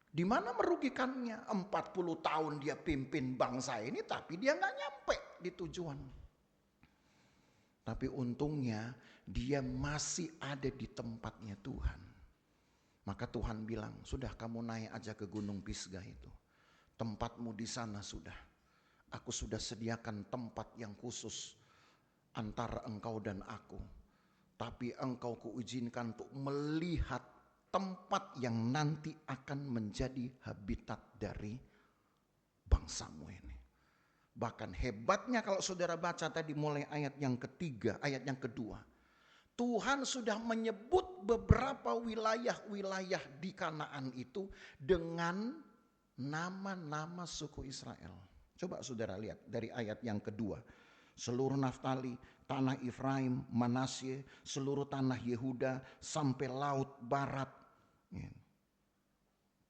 Speaker 1: Di mana merugikannya? 40 tahun dia pimpin bangsa ini tapi dia nggak nyampe di tujuan. Tapi untungnya dia masih ada di tempatnya Tuhan. Maka Tuhan bilang, sudah kamu naik aja ke Gunung Pisgah itu. Tempatmu di sana sudah. Aku sudah sediakan tempat yang khusus antara engkau dan aku. Tapi engkau kuizinkan untuk melihat tempat yang nanti akan menjadi habitat dari bangsamu ini. Bahkan hebatnya kalau saudara baca tadi mulai ayat yang ketiga, ayat yang kedua. Tuhan sudah menyebut beberapa wilayah-wilayah di Kanaan itu dengan nama-nama suku Israel. Coba saudara lihat dari ayat yang kedua. Seluruh Naftali, tanah Efraim, Manasye, seluruh tanah Yehuda sampai laut barat.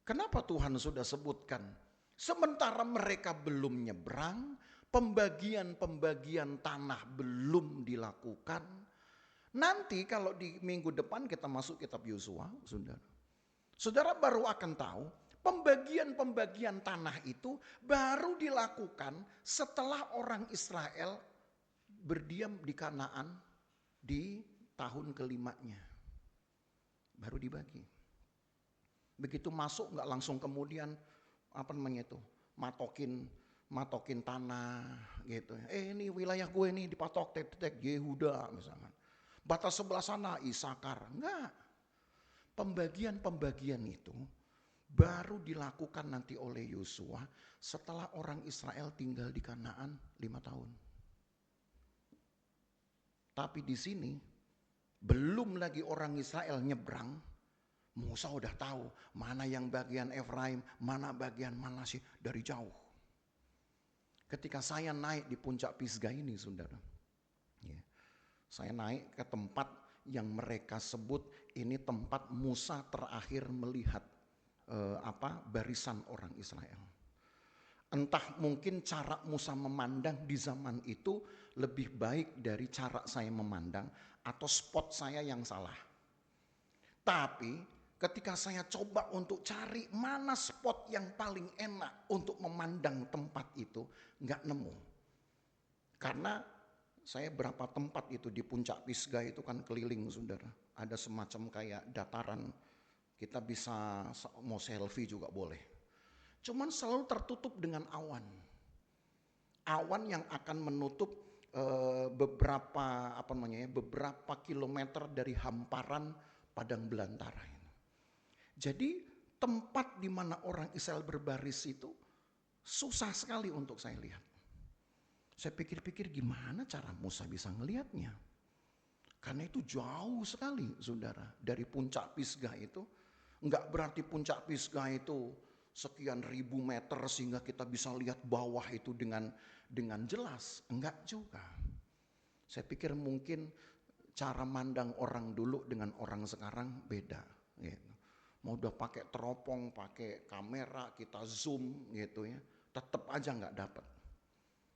Speaker 1: Kenapa Tuhan sudah sebutkan? Sementara mereka belum nyebrang, pembagian-pembagian tanah belum dilakukan. Nanti kalau di minggu depan kita masuk kitab Yosua, saudara. Saudara baru akan tahu pembagian-pembagian tanah itu baru dilakukan setelah orang Israel berdiam di Kanaan di tahun kelimanya. Baru dibagi. Begitu masuk nggak langsung kemudian matokin tanah gitu. Ini wilayah gue nih dipatok tek Yehuda misalkan. Batas sebelah sana Isakar. Enggak. Pembagian-pembagian itu baru dilakukan nanti oleh Yosua setelah orang Israel tinggal di Kanaan 5 tahun. Tapi di sini belum lagi orang Israel nyebrang, Musa udah tahu mana yang bagian Efraim, mana bagian Manasye dari jauh. Ketika saya naik di puncak Pisgah ini, saudara, saya naik ke tempat yang mereka sebut ini tempat Musa terakhir melihat barisan orang Israel. Entah mungkin cara Musa memandang di zaman itu lebih baik dari cara saya memandang atau spot saya yang salah. Tapi ketika saya coba untuk cari mana spot yang paling enak untuk memandang tempat itu, nggak nemu. Karena saya berapa tempat itu di puncak Pisgah itu kan keliling, saudara. Ada semacam kayak dataran. Kita bisa mau selfie juga boleh. Cuman selalu tertutup dengan awan. Awan yang akan menutup beberapa kilometer dari hamparan padang belantara ini. Jadi tempat di mana orang Israel berbaris itu susah sekali untuk saya lihat. Saya pikir-pikir gimana cara Musa bisa ngelihatnya. Karena itu jauh sekali, saudara. Dari puncak Pisgah itu. Enggak berarti puncak Pisgah itu sekian ribu meter sehingga kita bisa lihat bawah itu dengan jelas. Enggak juga. Saya pikir mungkin cara mandang orang dulu dengan orang sekarang beda. Gitu. Mau udah pakai teropong, pakai kamera, kita zoom gitu ya. Tetap aja enggak dapat.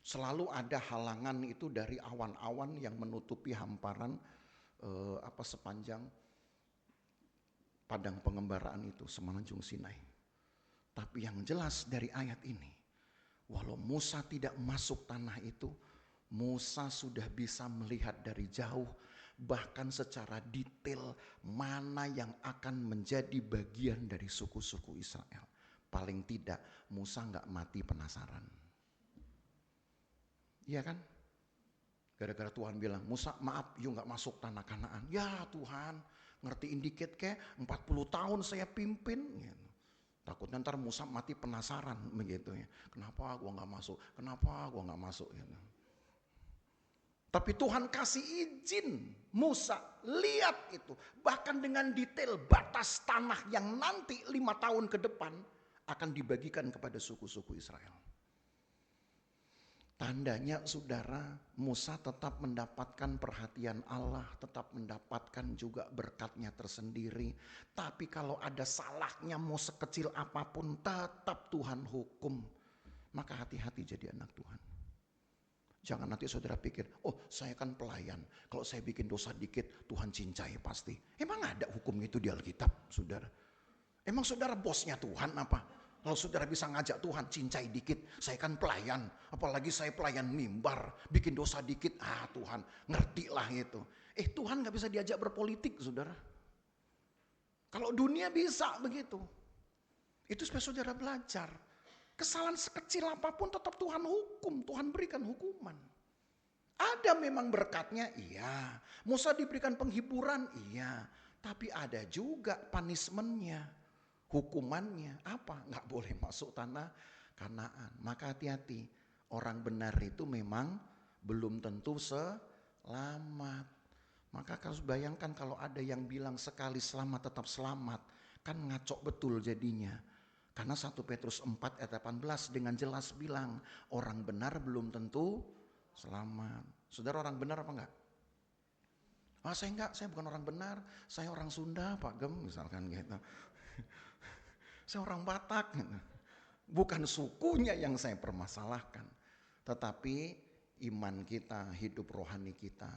Speaker 1: Selalu ada halangan itu dari awan-awan yang menutupi hamparan sepanjang padang pengembaraan itu, Semenanjung Sinai. Tapi yang jelas dari ayat ini, Walau Musa tidak masuk tanah itu, Musa sudah bisa melihat dari jauh, bahkan secara detail mana yang akan menjadi bagian dari suku-suku Israel. Paling tidak Musa nggak mati penasaran. Iya kan? Gara-gara Tuhan bilang, Musa maaf you nggak masuk tanah Kanaan. Ya Tuhan, ngertiin dikit kek, 40 tahun saya pimpin. Gitu. Takutnya ntar Musa mati penasaran begitu ya. Kenapa gua nggak masuk? Kenapa gua nggak masuk? Gitu. Tapi Tuhan kasih izin Musa lihat itu. Bahkan dengan detail batas tanah yang nanti 5 tahun ke depan akan dibagikan kepada suku-suku Israel. Tandanya saudara, Musa tetap mendapatkan perhatian Allah, tetap mendapatkan juga berkatnya tersendiri. Tapi kalau ada salahnya mau sekecil apapun tetap Tuhan hukum. Maka hati-hati jadi anak Tuhan. Jangan nanti saudara pikir, oh saya kan pelayan. Kalau saya bikin dosa dikit Tuhan cincai pasti. Emang ada hukum itu di Alkitab saudara? Emang saudara bosnya Tuhan apa? Kalau saudara bisa ngajak Tuhan, cincai dikit, saya kan pelayan, apalagi saya pelayan mimbar, bikin dosa dikit, Tuhan, ngertilah itu. Tuhan gak bisa diajak berpolitik, saudara. Kalau dunia bisa begitu. Itu supaya saudara belajar. Kesalahan sekecil apapun tetap Tuhan hukum, Tuhan berikan hukuman. Ada memang berkatnya, iya. Musa diberikan penghiburan, iya. Tapi ada juga punishment-nya. Hukumannya apa? Nggak boleh masuk tanah Kanaan. Maka hati-hati, orang benar itu memang belum tentu selamat. Maka kalau bayangkan kalau ada yang bilang sekali selamat tetap selamat, kan ngaco betul jadinya. Karena 1 Petrus 4 ayat 18 dengan jelas bilang orang benar belum tentu selamat. Saudara orang benar apa enggak? Saya enggak, saya bukan orang benar, saya orang Sunda Pak Gem misalkan gitu. Saya orang Batak, bukan sukunya yang saya permasalahkan, tetapi iman kita, hidup rohani kita.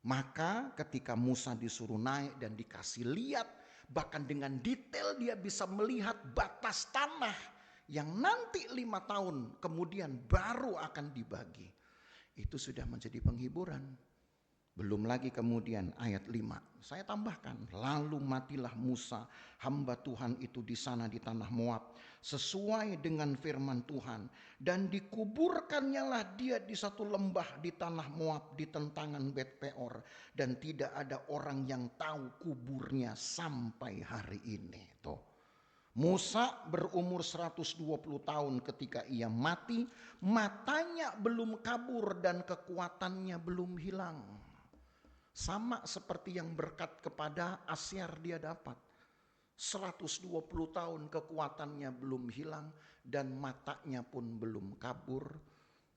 Speaker 1: Maka ketika Musa disuruh naik dan dikasih lihat, bahkan dengan detail dia bisa melihat batas tanah yang nanti 5 tahun kemudian baru akan dibagi. Itu sudah menjadi penghiburan. Belum lagi kemudian ayat 5, saya tambahkan, lalu matilah Musa hamba Tuhan itu di sana di tanah Moab sesuai dengan firman Tuhan, dan dikuburkannya lah dia di satu lembah di tanah Moab di tentangan Bet Peor, dan tidak ada orang yang tahu kuburnya sampai hari ini. Tuh. Musa berumur 120 tahun ketika ia mati, matanya belum kabur dan kekuatannya belum hilang. Sama seperti yang berkat kepada Asyar dia dapat. 120 tahun kekuatannya belum hilang dan matanya pun belum kabur.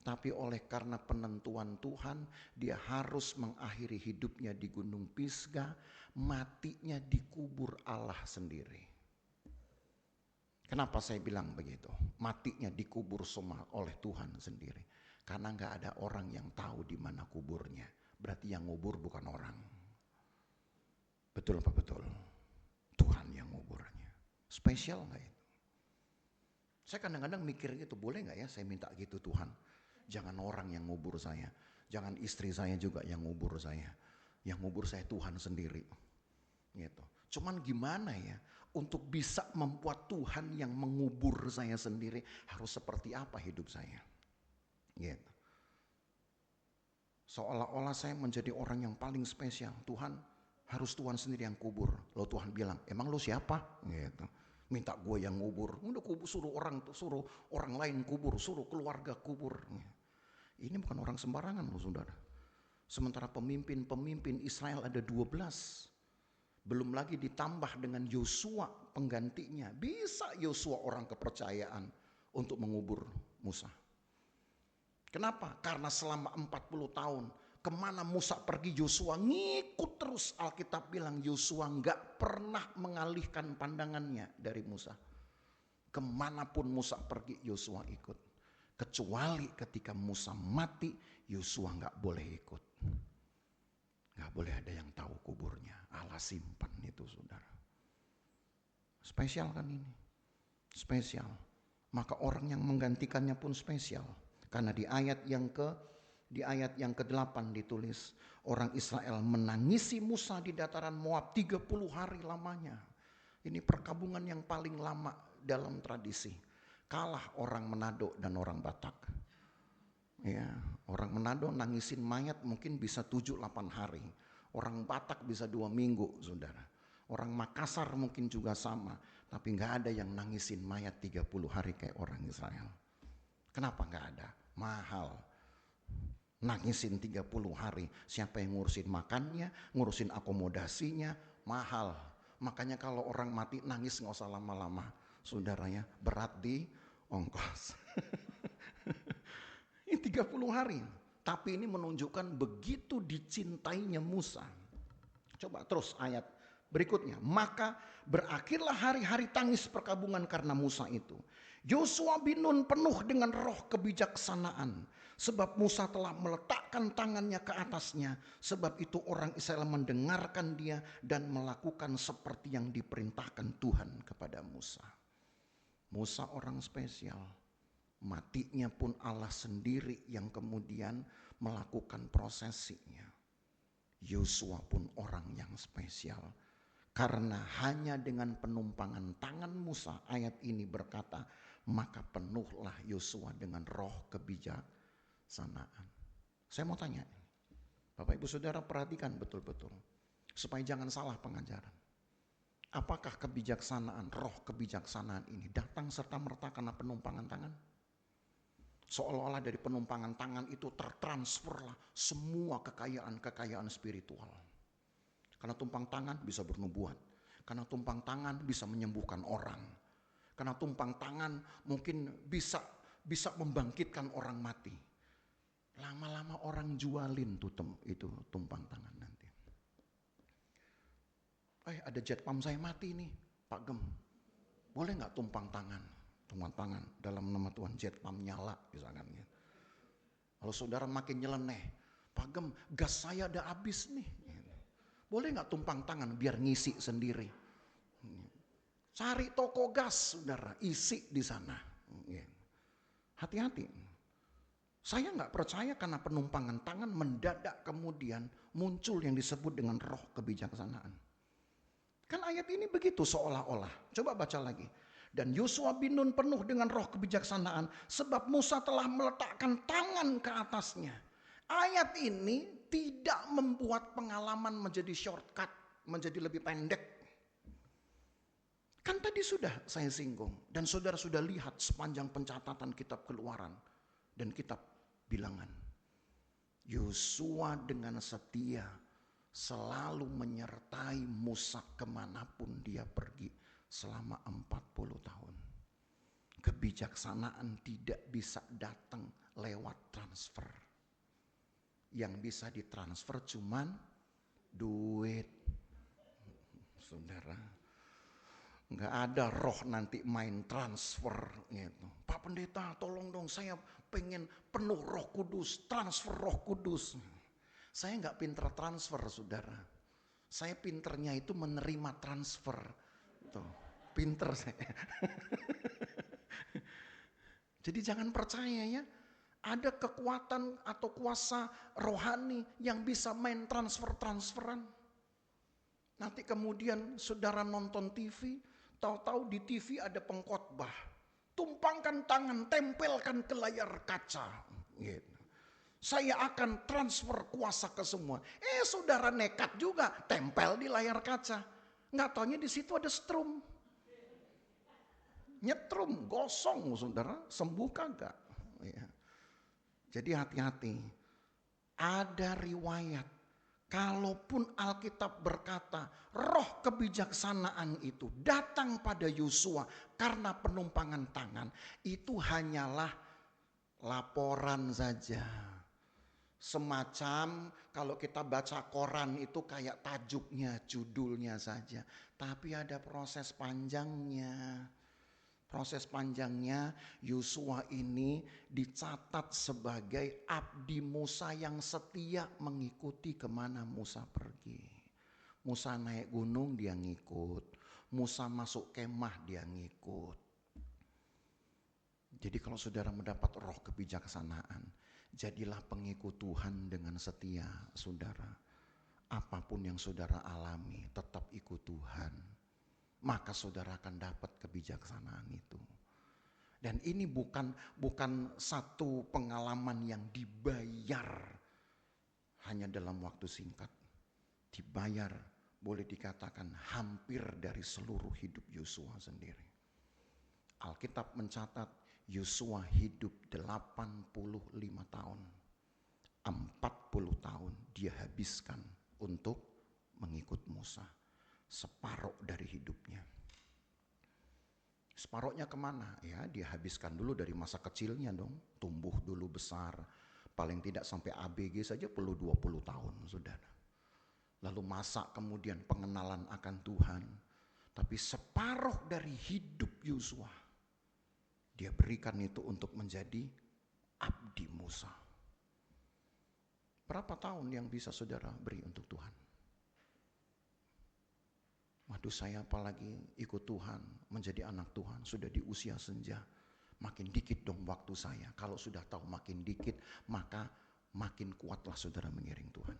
Speaker 1: Tapi oleh karena penentuan Tuhan, dia harus mengakhiri hidupnya di Gunung Pisgah, matinya dikubur Allah sendiri. Kenapa saya bilang begitu? Matinya dikubur semua oleh Tuhan sendiri. Karena gak ada orang yang tahu di mana kuburnya. Berarti yang ngubur bukan orang. Betul apa betul? Tuhan yang nguburnya. Spesial gak itu? Saya kadang-kadang mikir gitu, boleh gak ya saya minta gitu Tuhan? Jangan orang yang ngubur saya. Jangan istri saya juga yang ngubur saya. Yang ngubur saya Tuhan sendiri. Gitu. Cuman gimana ya? Untuk bisa membuat Tuhan yang mengubur saya sendiri, harus seperti apa hidup saya? Gitu. Seolah-olah saya menjadi orang yang paling spesial. Tuhan, harus Tuhan sendiri yang kubur. Lalu Tuhan bilang, emang lu siapa? Gitu. Minta gue yang ngubur. Udah suruh orang lain kubur, suruh keluarga kubur. Ini bukan orang sembarangan loh saudara. Sementara pemimpin Israel ada 12. Belum lagi ditambah dengan Yosua penggantinya. Bisa Yosua orang kepercayaan untuk mengubur Musa. Kenapa? Karena selama 40 tahun kemana Musa pergi Yosua ngikut terus. Alkitab bilang Yosua gak pernah mengalihkan pandangannya dari Musa. Kemanapun Musa pergi Yosua ikut. Kecuali ketika Musa mati Yosua gak boleh ikut. Gak boleh ada yang tahu kuburnya. Allah simpan itu saudara. Spesial kan ini? Spesial. maka orang yang menggantikannya pun spesial. Karena di ayat yang ke-8 ditulis, orang Israel menangisi Musa di dataran Moab 30 hari lamanya. Ini perkabungan yang paling lama dalam tradisi. Kalah orang Manado dan orang Batak. Ya, orang Manado nangisin mayat mungkin bisa 7-8 hari. Orang Batak bisa 2 minggu, saudara. Orang Makassar mungkin juga sama. Tapi gak ada yang nangisin mayat 30 hari kayak orang Israel. Kenapa gak ada? Mahal. Nangisin 30 hari. Siapa yang ngurusin makannya, ngurusin akomodasinya, mahal. Makanya kalau orang mati nangis gak usah lama-lama. Saudaranya berat di ongkos. Ini 30 hari. Tapi ini menunjukkan begitu dicintainya Musa. Coba terus ayat berikutnya. Maka berakhirlah hari-hari tangis perkabungan karena Musa itu. Yosua bin Nun penuh dengan roh kebijaksanaan. Sebab Musa telah meletakkan tangannya ke atasnya. Sebab itu orang Israel mendengarkan dia dan melakukan seperti yang diperintahkan Tuhan kepada Musa. Musa orang spesial. Matinya pun Allah sendiri yang kemudian melakukan prosesinya. Yosua pun orang yang spesial. Karena hanya dengan penumpangan tangan Musa, ayat ini berkata, maka penuhlah Yosua dengan roh kebijaksanaan. Saya mau tanya, Bapak Ibu Saudara perhatikan betul-betul. Supaya jangan salah pengajaran. Apakah kebijaksanaan, roh kebijaksanaan ini datang serta merta karena penumpangan tangan? Seolah-olah dari penumpangan tangan itu tertransferlah semua kekayaan spiritual. Karena tumpang tangan bisa bernubuat. Karena tumpang tangan bisa menyembuhkan orang. Karena tumpang tangan mungkin bisa membangkitkan orang mati. Lama-lama orang jualin itu tumpang tangan nanti. Ada jet pump saya mati nih, Pak Gem. Boleh nggak tumpang tangan? Tumpang tangan dalam nama Tuhan, jet pump nyala misalkan. Kalau saudara makin nyeleneh, Pak Gem, gas saya udah habis nih. Boleh nggak tumpang tangan biar ngisi sendiri? Cari toko gas, saudara, isi di sana. Hati-hati. Saya nggak percaya karena penumpangan tangan mendadak kemudian muncul yang disebut dengan roh kebijaksanaan. Kan ayat ini begitu seolah-olah. Coba baca lagi. Dan Yosua bin Nun penuh dengan roh kebijaksanaan sebab Musa telah meletakkan tangan ke atasnya. Ayat ini tidak membuat pengalaman menjadi shortcut, menjadi lebih pendek. Kan tadi sudah saya singgung dan saudara sudah lihat sepanjang pencatatan kitab Keluaran dan kitab Bilangan. Yosua dengan setia selalu menyertai Musa kemanapun dia pergi. Selama 40 tahun. Kebijaksanaan tidak bisa datang lewat transfer. Yang bisa ditransfer cuman duit. Saudara, nggak ada roh nanti main transfer gitu. Pak Pendeta tolong dong, saya pengen penuh Roh Kudus, transfer Roh Kudus. Saya nggak pinter transfer, saudara. Saya pinternya itu menerima transfer. Tuh, pinter saya. Jadi jangan percaya ya, ada kekuatan atau kuasa rohani yang bisa main transferan. Nanti kemudian saudara nonton TV, tahu-tahu di TV ada pengkhotbah. Tumpangkan tangan, tempelkan ke layar kaca. Gitu. Saya akan transfer kuasa ke semua. Saudara nekat juga, tempel di layar kaca. Nggak taunya di situ ada strum. Nyetrum, gosong saudara, sembuh kagak. Ya. Jadi hati-hati. Ada riwayat, kalaupun Alkitab berkata roh kebijaksanaan itu datang pada Yosua karena penumpangan tangan, itu hanyalah laporan saja. Semacam kalau kita baca koran itu kayak tajuknya, judulnya saja. Tapi ada proses panjangnya. Proses panjangnya Yosua ini dicatat sebagai abdi Musa yang setia mengikuti kemana Musa pergi. Musa naik gunung dia ngikut. Musa masuk kemah dia ngikut. Jadi kalau saudara mendapat roh kebijaksanaan, jadilah pengikut Tuhan dengan setia, saudara. Apapun yang saudara alami, tetap ikut Tuhan. Maka saudara akan dapat kebijaksanaan itu. Dan ini bukan satu pengalaman yang dibayar hanya dalam waktu singkat. Dibayar, boleh dikatakan hampir dari seluruh hidup Yosua sendiri. Alkitab mencatat Yosua hidup 85 tahun. 40 tahun dia habiskan untuk mengikut Musa. Separuh dari hidupnya. Separuhnya kemana? Ya, dia habiskan dulu dari masa kecilnya dong. Tumbuh dulu besar. Paling tidak sampai ABG saja perlu 20 tahun, saudara. Lalu masa kemudian pengenalan akan Tuhan. Tapi separuh dari hidup Yosua, dia berikan itu untuk menjadi abdi Musa. Berapa tahun yang bisa saudara beri untuk Tuhan? Waduh, saya apalagi ikut Tuhan, menjadi anak Tuhan, sudah di usia senja. Makin dikit dong waktu saya. Kalau sudah tahu makin dikit, maka makin kuatlah saudara mengiring Tuhan.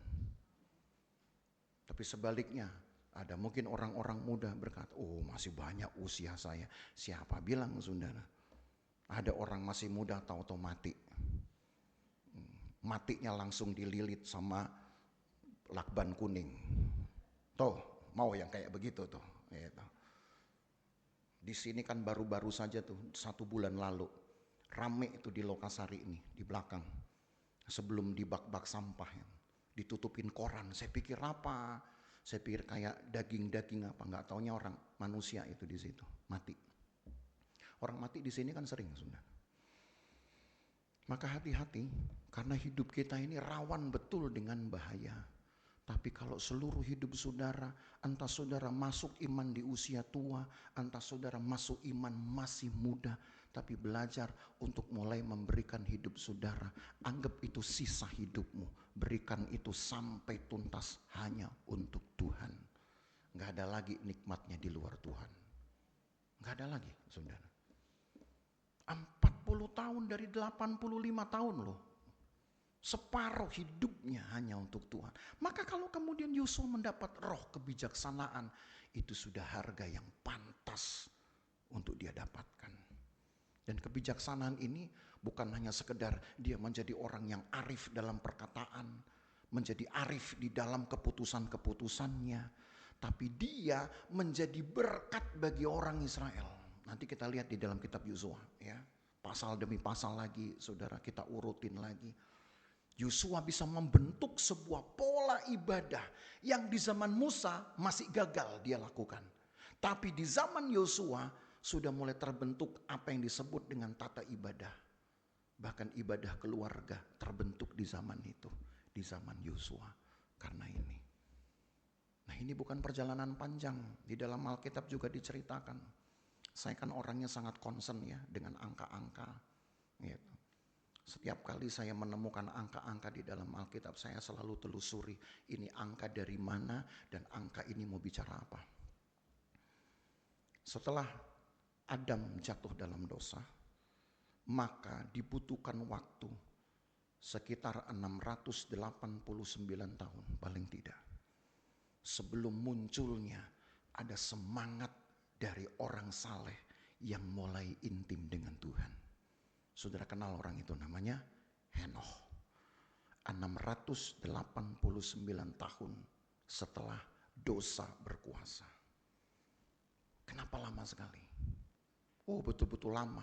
Speaker 1: Tapi sebaliknya, ada mungkin orang-orang muda berkata, oh masih banyak usia saya. Siapa bilang saudara? Ada orang masih muda tahu-tahu mati. Matinya langsung dililit sama lakban kuning. Tuh. Mau yang kayak begitu tuh. Gitu. Di sini kan baru-baru saja tuh 1 bulan lalu. Rame itu di Lokasari ini, di belakang. Sebelum di bak-bak sampah. Ditutupin koran. Saya pikir apa? Saya pikir kayak daging-daging apa. Nggak taunya orang manusia itu di situ. Mati. Orang mati di sini kan sering sudah. Maka hati-hati. Karena hidup kita ini rawan betul dengan bahaya. Tapi kalau seluruh hidup saudara, entah saudara masuk iman di usia tua, entah saudara masuk iman masih muda, tapi belajar untuk mulai memberikan hidup saudara. Anggap itu sisa hidupmu, berikan itu sampai tuntas hanya untuk Tuhan. Gak ada lagi nikmatnya di luar Tuhan. Gak ada lagi saudara. 40 tahun dari 85 tahun loh. Separuh hidupnya hanya untuk Tuhan. Maka kalau kemudian Yosua mendapat roh kebijaksanaan, itu sudah harga yang pantas untuk dia dapatkan. Dan kebijaksanaan ini bukan hanya sekedar dia menjadi orang yang arif dalam perkataan, menjadi arif di dalam keputusan-keputusannya, tapi dia menjadi berkat bagi orang Israel. Nanti kita lihat di dalam kitab Yosua, ya. Pasal demi pasal lagi, saudara, kita urutin lagi. Yosua bisa membentuk sebuah pola ibadah yang di zaman Musa masih gagal dia lakukan. Tapi di zaman Yosua sudah mulai terbentuk apa yang disebut dengan tata ibadah. Bahkan ibadah keluarga terbentuk di zaman itu, di zaman Yosua. Karena ini. Nah, ini bukan perjalanan panjang. Di dalam Alkitab juga diceritakan. Saya kan orangnya sangat concern ya dengan angka-angka. Gitu. Setiap kali saya menemukan angka-angka di dalam Alkitab, saya selalu telusuri ini angka dari mana dan angka ini mau bicara apa. Setelah Adam jatuh dalam dosa, maka dibutuhkan waktu sekitar 689 tahun paling tidak. Sebelum munculnya ada semangat dari orang saleh yang mulai intim dengan Tuhan. Saudara kenal orang itu, namanya Henoh. 689 tahun setelah dosa berkuasa. Kenapa lama sekali? Oh, betul-betul lama.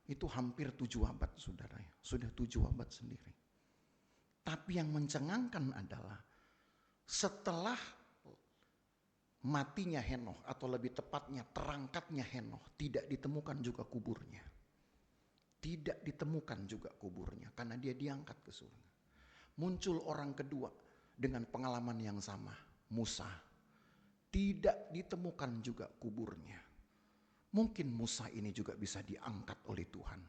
Speaker 1: Itu hampir 7 abad saudara ya. Sudah 7 abad sendiri. Tapi yang mencengangkan adalah setelah matinya Henoh, atau lebih tepatnya terangkatnya Henoh, tidak ditemukan juga kuburnya. Tidak ditemukan juga kuburnya karena dia diangkat ke surga. Muncul orang kedua dengan pengalaman yang sama, Musa. Tidak ditemukan juga kuburnya. Mungkin Musa ini juga bisa diangkat oleh Tuhan.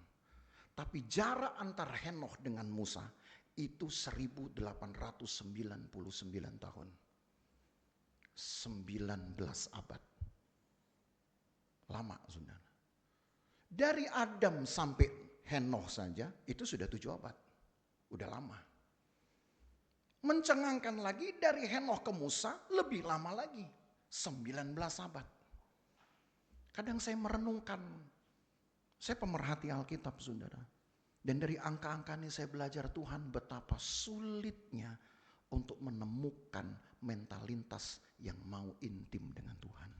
Speaker 1: Tapi jarak antara Henoh dengan Musa itu 1899 tahun. 19 abad. Lama saudara. Dari Adam sampai Henoh saja itu sudah 7 abad. Udah lama. Mencengangkan lagi dari Henoh ke Musa lebih lama lagi. 19 abad. Kadang saya merenungkan, saya pemerhati Alkitab saudara. Dan dari angka-angka ini saya belajar Tuhan betapa sulitnya untuk menemukan mentalitas yang mau intim dengan Tuhan.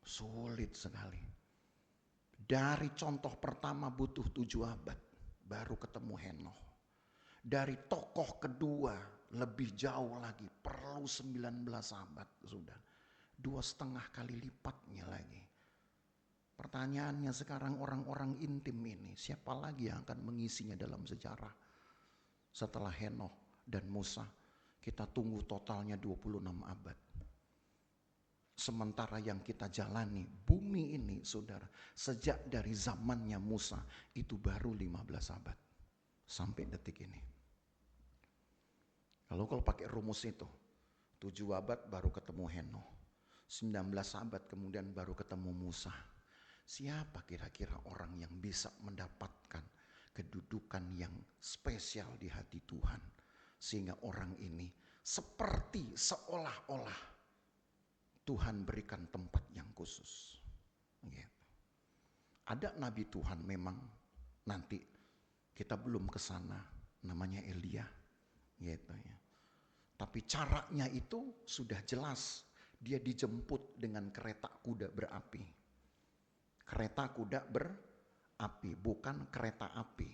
Speaker 1: Sulit sekali. Dari contoh pertama butuh 7 abad, baru ketemu Henoh. Dari tokoh kedua lebih jauh lagi, perlu 19 abad sudah. 2,5 kali lipatnya lagi. Pertanyaannya sekarang orang-orang intim ini, siapa lagi yang akan mengisinya dalam sejarah? Setelah Henoh dan Musa, kita tunggu totalnya 26 abad. Sementara yang kita jalani, bumi ini saudara, sejak dari zamannya Musa, itu baru 15 abad. Sampai detik ini. Kalau pakai rumus itu, 7 abad baru ketemu Henoh. 19 abad kemudian baru ketemu Musa. Siapa kira-kira orang yang bisa mendapatkan kedudukan yang spesial di hati Tuhan. Sehingga orang ini seperti seolah-olah Tuhan berikan tempat yang khusus. Gitu. Ada nabi Tuhan memang nanti kita belum ke sana, namanya Elia. Gitu ya. Tapi caranya itu sudah jelas. Dia dijemput dengan kereta kuda berapi. Kereta kuda berapi, bukan kereta api.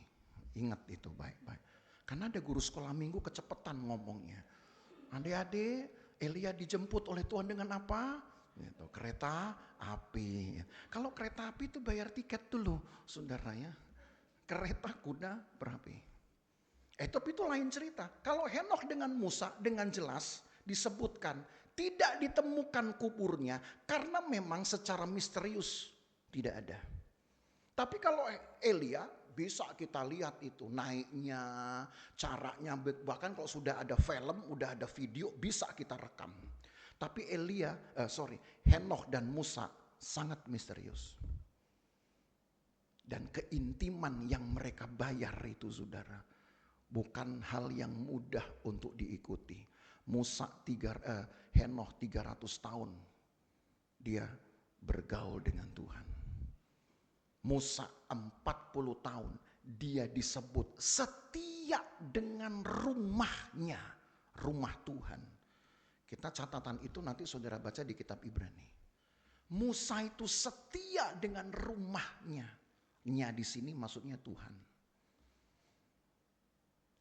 Speaker 1: Ingat itu baik-baik. Karena ada guru sekolah minggu kecepatan ngomongnya. Adik-adik, Elia dijemput oleh Tuhan dengan apa? Gitu, kereta api. Kalau kereta api itu bayar tiket dulu, saudara ya. Kereta kuda berapi. Tapi itu lain cerita. Kalau Henoh dengan Musa dengan jelas disebutkan tidak ditemukan kuburnya karena memang secara misterius tidak ada. Tapi kalau Elia bisa kita lihat itu naiknya, caranya, bahkan kalau sudah ada film, udah ada video bisa kita rekam. Tapi Henoh dan Musa sangat misterius. Dan keintiman yang mereka bayar itu saudara, bukan hal yang mudah untuk diikuti. Henoh 300 tahun dia bergaul dengan Tuhan. Musa 40 tahun dia disebut setia dengan rumahnya, rumah Tuhan. Kita catatan itu nanti saudara baca di kitab Ibrani. Musa itu setia dengan rumahnya. Nya di sini maksudnya Tuhan.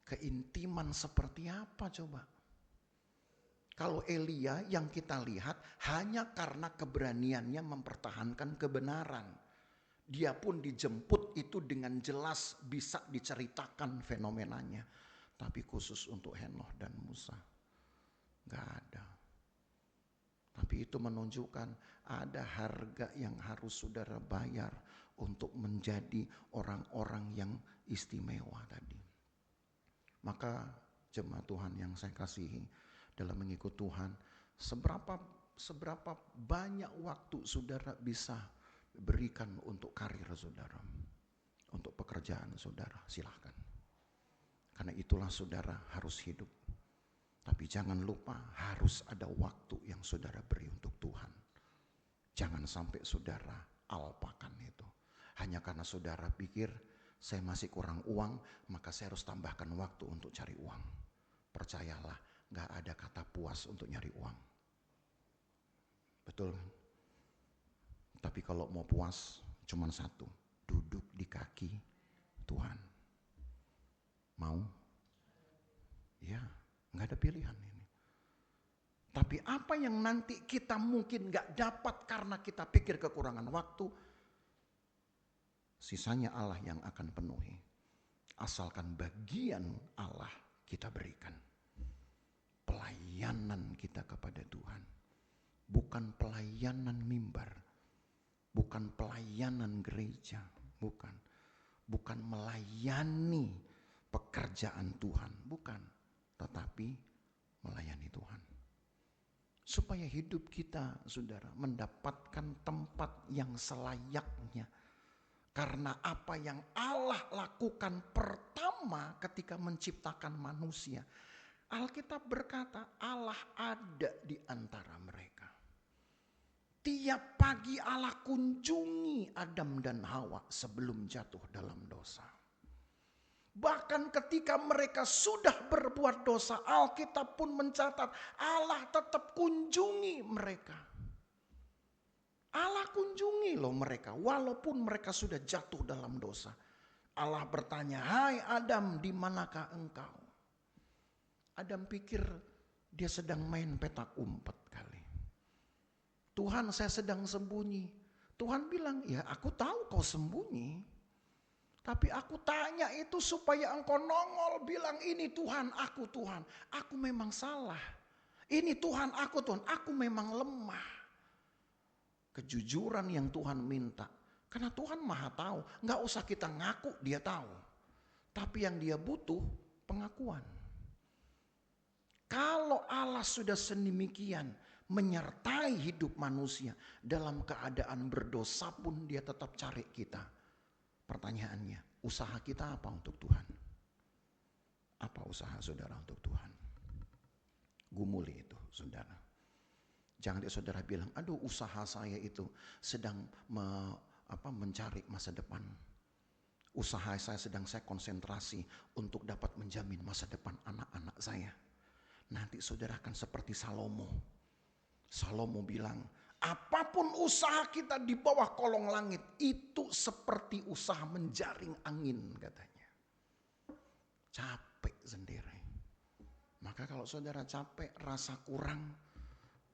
Speaker 1: Keintiman seperti apa coba? Kalau Elia yang kita lihat hanya karena keberaniannya mempertahankan kebenaran. Dia pun dijemput itu dengan jelas bisa diceritakan fenomenanya. Tapi khusus untuk Henoh dan Musa, gak ada. Tapi itu menunjukkan ada harga yang harus saudara bayar untuk menjadi orang-orang yang istimewa tadi. Maka jemaat Tuhan yang saya kasihi dalam mengikut Tuhan, seberapa banyak waktu saudara bisa berikan untuk karir saudara, untuk pekerjaan saudara, silahkan. Karena itulah saudara harus hidup. Tapi jangan lupa harus ada waktu yang saudara beri untuk Tuhan. Jangan sampai saudara alpakan itu. Hanya karena saudara pikir saya masih kurang uang, maka saya harus tambahkan waktu untuk cari uang. Percayalah, gak ada kata puas untuk nyari uang. Betul? Tapi kalau mau puas, cuma satu, duduk di kaki Tuhan. Mau? Ya, gak ada pilihan ini. Tapi apa yang nanti kita mungkin gak dapat karena kita pikir kekurangan waktu, sisanya Allah yang akan penuhi. Asalkan bagian Allah kita berikan. Pelayanan kita kepada Tuhan. Bukan pelayanan mimbar. Bukan pelayanan gereja. Bukan. Bukan melayani pekerjaan Tuhan. Bukan. Tetapi melayani Tuhan. Supaya hidup kita, saudara, mendapatkan tempat yang selayaknya. Karena apa yang Allah lakukan pertama ketika menciptakan manusia. Alkitab berkata Allah ada di antara mereka. Tiap pagi Allah kunjungi Adam dan Hawa sebelum jatuh dalam dosa. Bahkan ketika mereka sudah berbuat dosa, Alkitab pun mencatat Allah tetap kunjungi mereka. Allah kunjungi loh mereka walaupun mereka sudah jatuh dalam dosa. Allah bertanya, "Hai Adam, di manakah engkau?" Adam pikir dia sedang main petak umpet kali. "Tuhan, saya sedang sembunyi." Tuhan bilang, "Ya aku tahu kau sembunyi. Tapi aku tanya itu supaya engkau nongol bilang, ini Tuhan, aku memang salah. Ini Tuhan, aku memang lemah." Kejujuran yang Tuhan minta. Karena Tuhan maha tahu. Gak usah kita ngaku dia tahu. Tapi yang dia butuh pengakuan. Kalau Allah sudah sedemikian menyertai hidup manusia. Dalam keadaan berdosa pun dia tetap cari kita. Pertanyaannya, usaha kita apa untuk Tuhan? Apa usaha saudara untuk Tuhan? Gumuli itu saudara. Jangan saudara bilang, aduh usaha saya itu sedang mencari masa depan. Usaha saya konsentrasi untuk dapat menjamin masa depan anak-anak saya. Nanti saudara akan seperti Salomo. Salomo bilang, apapun usaha kita di bawah kolong langit itu seperti usaha menjaring angin katanya. Capek sendiri. Maka kalau saudara capek, rasa kurang,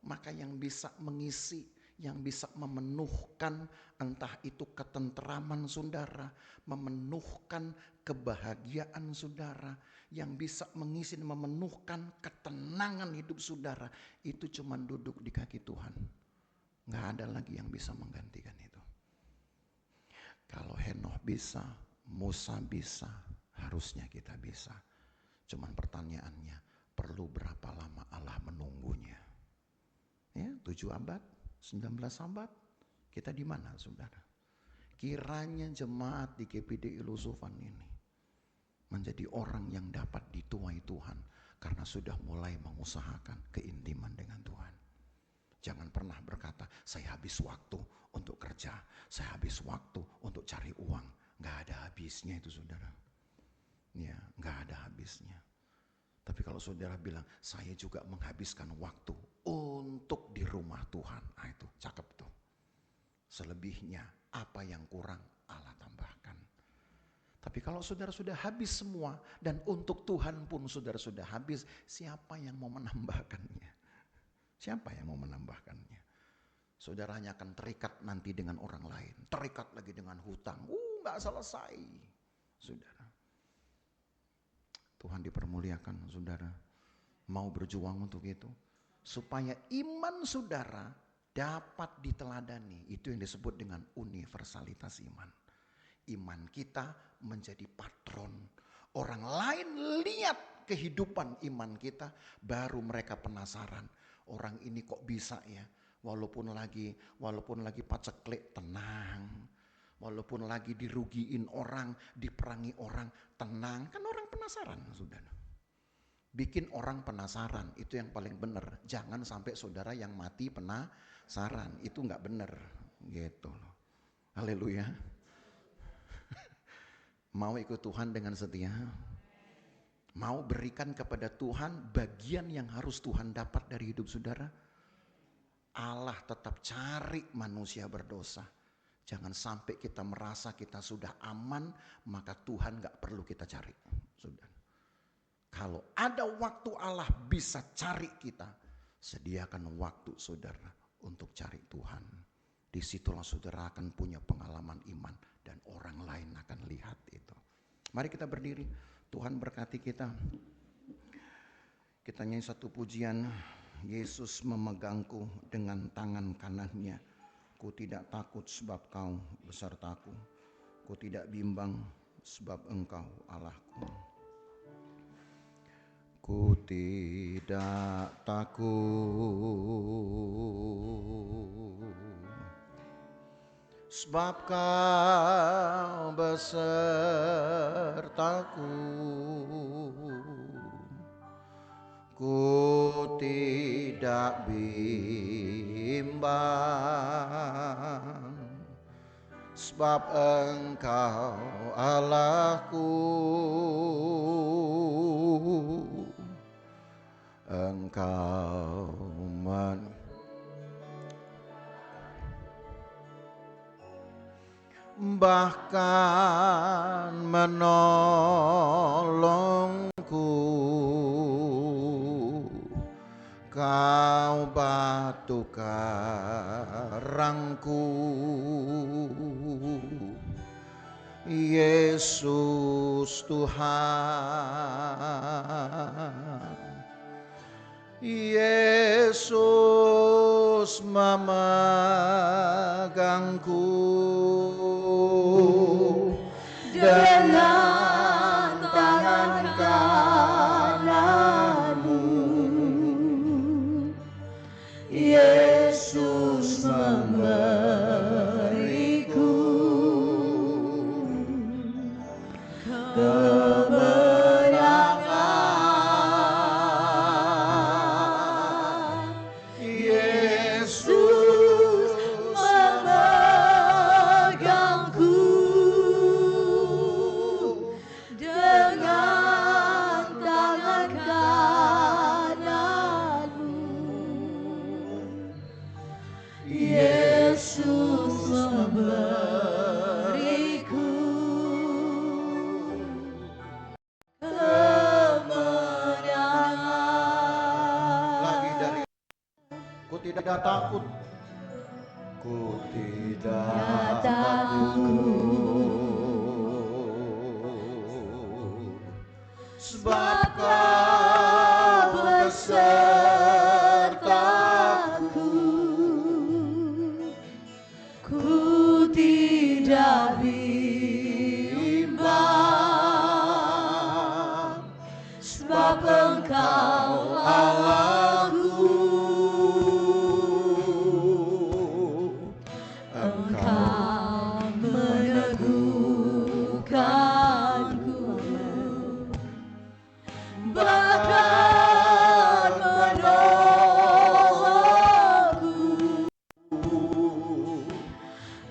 Speaker 1: maka yang bisa mengisi, yang bisa memenuhkan entah itu ketenteraman saudara, memenuhkan kebahagiaan saudara, yang bisa mengisi dan memenuhkan ketenangan hidup saudara, itu cuma duduk di kaki Tuhan. Gak ada lagi yang bisa menggantikan itu. Kalau Henoh bisa, Musa bisa, harusnya kita bisa. Cuman pertanyaannya, perlu berapa lama Allah menunggunya? Ya, 7 abad, 19 abad, kita di mana saudara? Kiranya jemaat di GPD Ilusufan ini menjadi orang yang dapat dituai Tuhan karena sudah mulai mengusahakan keintiman dengan Tuhan. Jangan pernah berkata, saya habis waktu untuk kerja, saya habis waktu untuk cari uang. Gak ada habisnya itu saudara. Ya, gak ada habisnya. Tapi kalau saudara bilang, saya juga menghabiskan waktu untuk di rumah Tuhan. Nah itu cakep tuh. Selebihnya apa yang kurang Allah tambahkan. Tapi kalau saudara sudah habis semua dan untuk Tuhan pun saudara sudah habis, siapa yang mau menambahkannya? Siapa yang mau menambahkannya? Saudara hanya akan terikat nanti dengan orang lain. Terikat lagi dengan hutang. Gak selesai. Saudara. Tuhan dipermuliakan saudara. Mau berjuang untuk itu. Supaya iman saudara dapat diteladani. Itu yang disebut dengan universalitas iman. Iman kita menjadi patron. Orang lain lihat kehidupan iman kita. Baru mereka penasaran. Orang ini kok bisa ya. Walaupun lagi paceklik, tenang. Walaupun lagi dirugiin orang, diperangi orang, tenang. Kan orang penasaran, saudara. Bikin orang penasaran, itu yang paling benar. Jangan sampai saudara yang mati penasaran, itu nggak benar. Gitu loh. Haleluya. Mau ikut Tuhan dengan setia? Mau berikan kepada Tuhan bagian yang harus Tuhan dapat dari hidup saudara? Allah tetap cari manusia berdosa. Jangan sampai kita merasa kita sudah aman, maka Tuhan gak perlu kita cari. Saudara. Kalau ada waktu Allah bisa cari kita, sediakan waktu saudara untuk cari Tuhan. Disitulah saudara akan punya pengalaman iman dan orang lain akan lihat itu. Mari kita berdiri, Tuhan berkati kita. Kita nyanyi satu pujian, Yesus memegangku dengan tangan kanannya. Ku tidak takut sebab kau besertaku. Ku tidak bimbang sebab engkau Allahku. Ku tidak takut sebab Kau besertaku. Ku tidak bimbang, sebab Engkau Allahku. Engkau bahkan menolongku. Kau batu karangku, Yesus Tuhan. Yesus memegangku dengan tangan kananmu. Yesus memberiku kemenangan. Yesus memegangku dengan tangan kananmu. Yesus memberiku kemenangan. Lagi dari ku tidak takut, ku tidak takut, sebab Kau besertaku. Ku tidak bimbang, sebab Engkau Allahku. Engkau meneguhkanku, bahkan menolongku.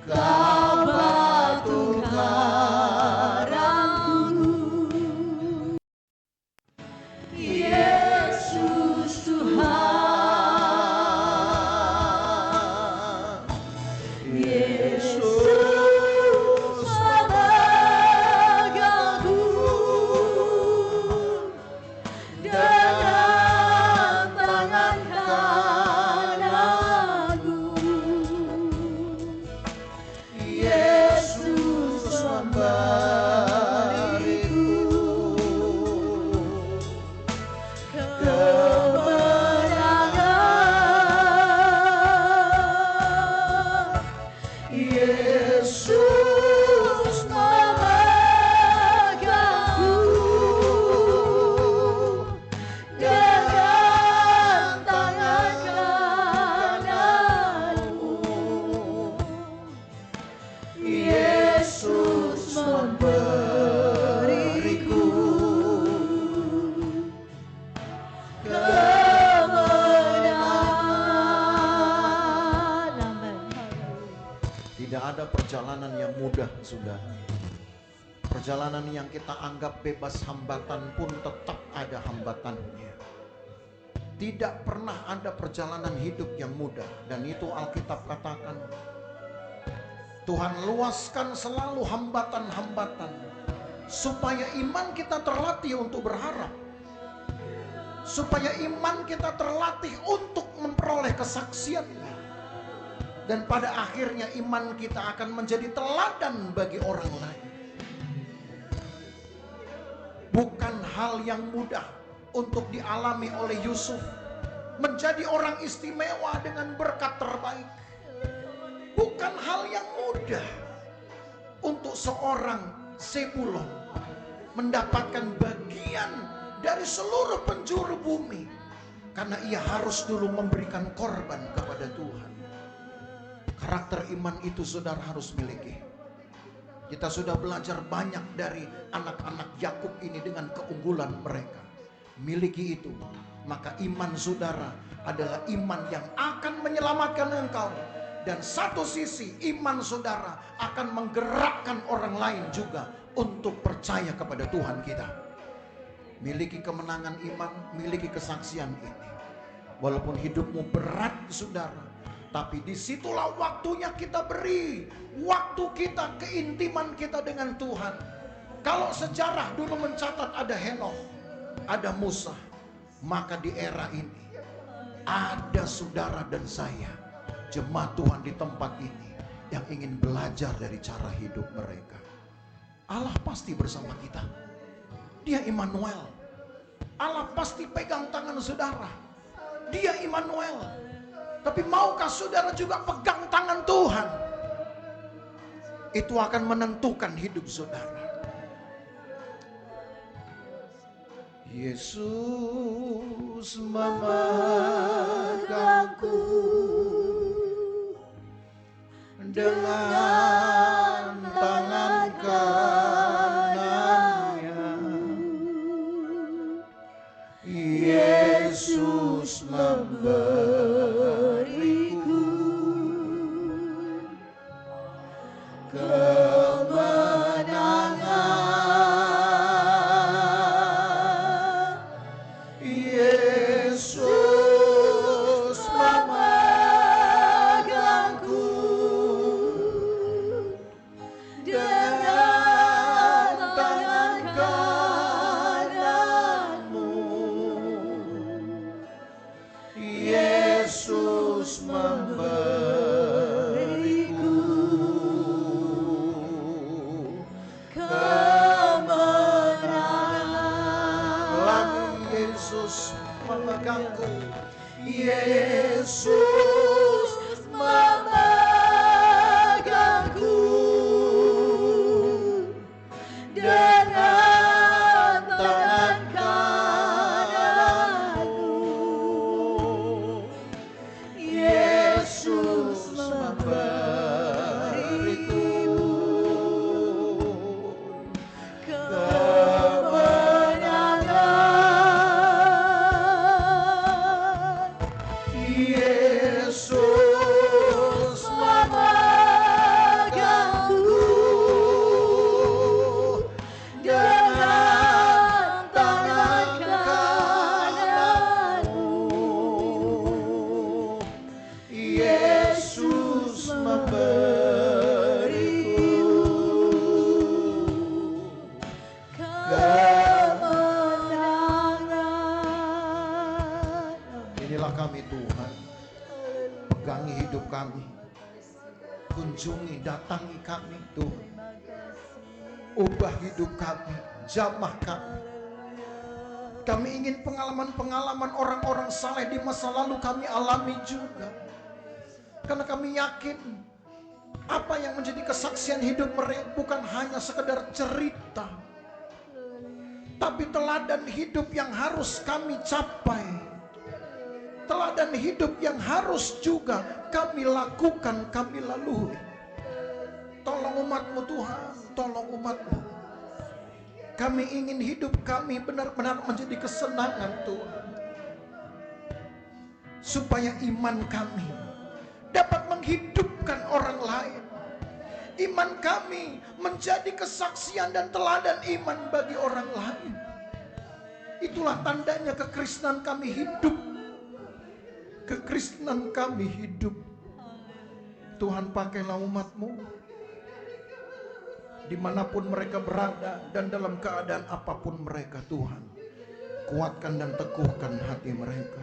Speaker 1: Kau batu karangku, Yesus Tuhan. Yesus memegangku dengan tangan kananmu. Yesus memberiku kemenangan. Yesus memegangku dengan tangan kananmu. Yesus memberiku kemenangan. Amin. Tidak ada perjalanan yang mudah, sudah. Perjalanan yang kita anggap bebas hambatan pun tetap ada hambatannya. Tidak pernah ada perjalanan hidup yang mudah, dan itu Alkitab katakan. Tuhan luaskan selalu hambatan-hambatan supaya iman kita terlatih untuk berharap, supaya iman kita terlatih untuk memperoleh kesaksiannya, dan pada akhirnya iman kita akan menjadi teladan bagi orang lain. Bukan hal yang mudah untuk dialami oleh Yusuf, menjadi orang istimewa dengan berkat terbaik. Bukan hal yang mudah untuk seorang Zebulon mendapatkan bagian dari seluruh penjuru bumi, karena ia harus dulu memberikan korban kepada Tuhan. Karakter iman itu saudara harus miliki. Kita sudah belajar banyak dari anak-anak Yakub ini dengan keunggulan mereka. Miliki itu, maka iman saudara adalah iman yang akan menyelamatkan engkau. Dan satu sisi iman saudara akan menggerakkan orang lain juga untuk percaya kepada Tuhan kita. Miliki kemenangan iman, miliki kesaksian ini. Walaupun hidupmu berat saudara, tapi disitulah waktunya kita beri waktu kita, keintiman kita dengan Tuhan. Kalau sejarah dulu mencatat ada Henokh, ada Musa, maka di era ini ada saudara dan saya, jemaat Tuhan di tempat ini, yang ingin belajar dari cara hidup mereka. Allah pasti bersama kita. Dia Immanuel. Allah pasti pegang tangan saudara. Dia Immanuel. Tapi maukah saudara juga pegang tangan Tuhan? Itu akan menentukan hidup saudara. Yesus memegangku dengan tangan kanannya. Yesus memberiku kemenangan. Yesus memegangku dengan tangan kananmu. Yesus memberiku kemenangan. Lagi Yesus memegangku. Yesus memegangku dengan tangan kananmu. Yesus memberiku kemenangan. Yesus memegangku dengan tangan kananmu. Yesus memberiku kemenangan. Inilah kami Tuhan. Pegangi hidup kami. Kunjungi, datangi kami Tuhan. Ubah hidup kami, jamah kami. Kami ingin pengalaman-pengalaman orang-orang saleh di masa lalu kami alami juga. Karena kami yakin apa yang menjadi kesaksian hidup mereka bukan hanya sekedar cerita, tapi teladan hidup yang harus kami capai. Teladan hidup yang harus juga kami lakukan, kami lalui. Tolong umat-Mu Tuhan, tolong umat-Mu. Kami ingin hidup kami benar-benar menjadi kesenangan Tuhan. Supaya iman kami dapat menghidupkan orang lain. Iman kami menjadi kesaksian dan teladan iman bagi orang lain. Itulah tandanya kekristenan kami hidup. Kekristenan kami hidup. Tuhan, pakailah umat-Mu dimanapun mereka berada dan dalam keadaan apapun mereka. Tuhan, kuatkan dan teguhkan hati mereka.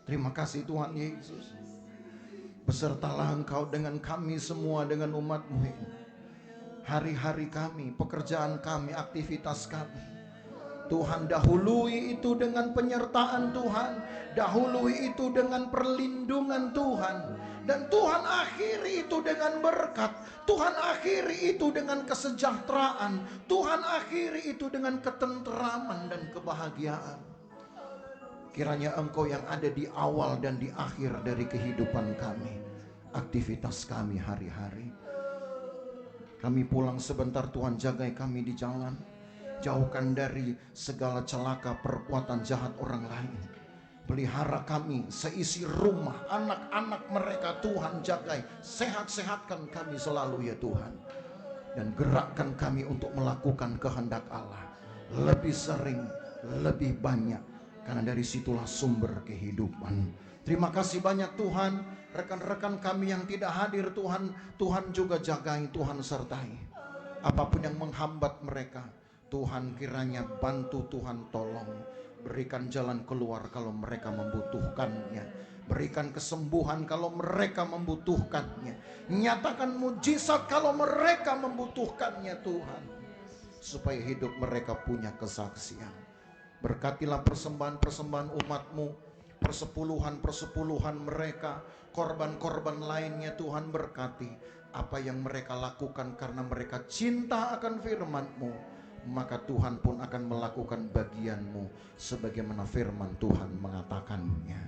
Speaker 1: Terima kasih Tuhan Yesus. Besertalah Engkau dengan kami semua, dengan umat-Mu ini. Hari-hari kami, pekerjaan kami, aktivitas kami, Tuhan, dahului itu dengan penyertaan Tuhan, dahului itu dengan perlindungan Tuhan, dan Tuhan akhiri itu dengan berkat, Tuhan akhiri itu dengan kesejahteraan, Tuhan akhiri itu dengan ketenteraman dan kebahagiaan. Kiranya Engkau yang ada di awal dan di akhir dari kehidupan kami, aktivitas kami hari-hari. Kami pulang sebentar, Tuhan jagai kami di jalan. Jauhkan dari segala celaka perbuatan jahat orang lain. Pelihara kami, seisi rumah, anak-anak mereka Tuhan jagai. Sehat-sehatkan kami selalu ya Tuhan. Dan gerakkan kami untuk melakukan kehendak Allah. Lebih sering, lebih banyak. Karena dari situlah sumber kehidupan. Terima kasih banyak Tuhan. Rekan-rekan kami yang tidak hadir Tuhan, Tuhan juga jagai, Tuhan sertai. Apapun yang menghambat mereka, Tuhan kiranya bantu, Tuhan tolong. Berikan jalan keluar kalau mereka membutuhkannya. Berikan kesembuhan kalau mereka membutuhkannya. Nyatakan mujizat kalau mereka membutuhkannya Tuhan. Supaya hidup mereka punya kesaksian. Berkatilah persembahan-persembahan umat-Mu, persepuluhan-persepuluhan mereka, korban-korban lainnya Tuhan berkati. Apa yang mereka lakukan karena mereka cinta akan firman-Mu, maka Tuhan pun akan melakukan bagian-Mu sebagaimana firman Tuhan mengatakannya.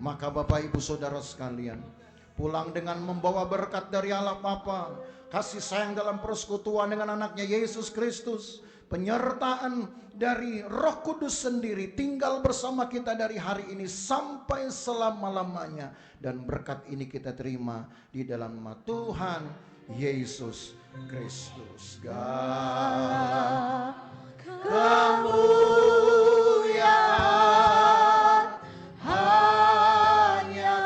Speaker 1: Maka Bapak Ibu Saudara sekalian, pulang dengan membawa berkat dari Allah Bapa, kasih sayang dalam persekutuan dengan anaknya Yesus Kristus, penyertaan dari Roh Kudus sendiri tinggal bersama kita dari hari ini sampai selama-lamanya. Dan berkat ini kita terima di dalam nama Tuhan Yesus Kristus. Segala kemuliaan hanya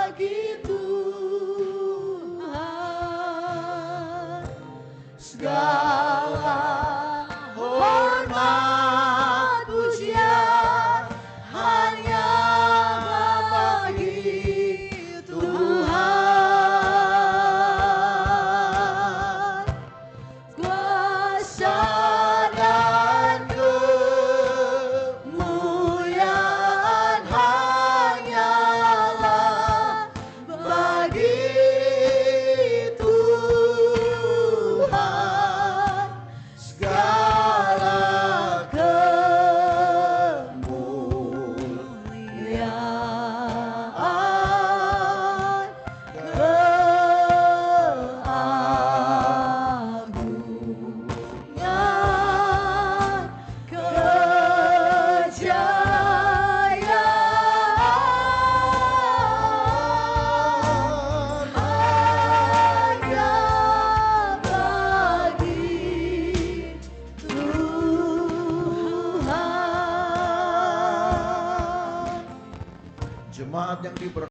Speaker 1: bagi Tuhan. Segala hormat pujian hanya bagi Tuhan. Kuasa dan kemuliaan hanyalah bagi Tuhan. Segala kemuliaan, keagungan, kejayaan hanya bagi Tuhan. Jemaat yang diberkati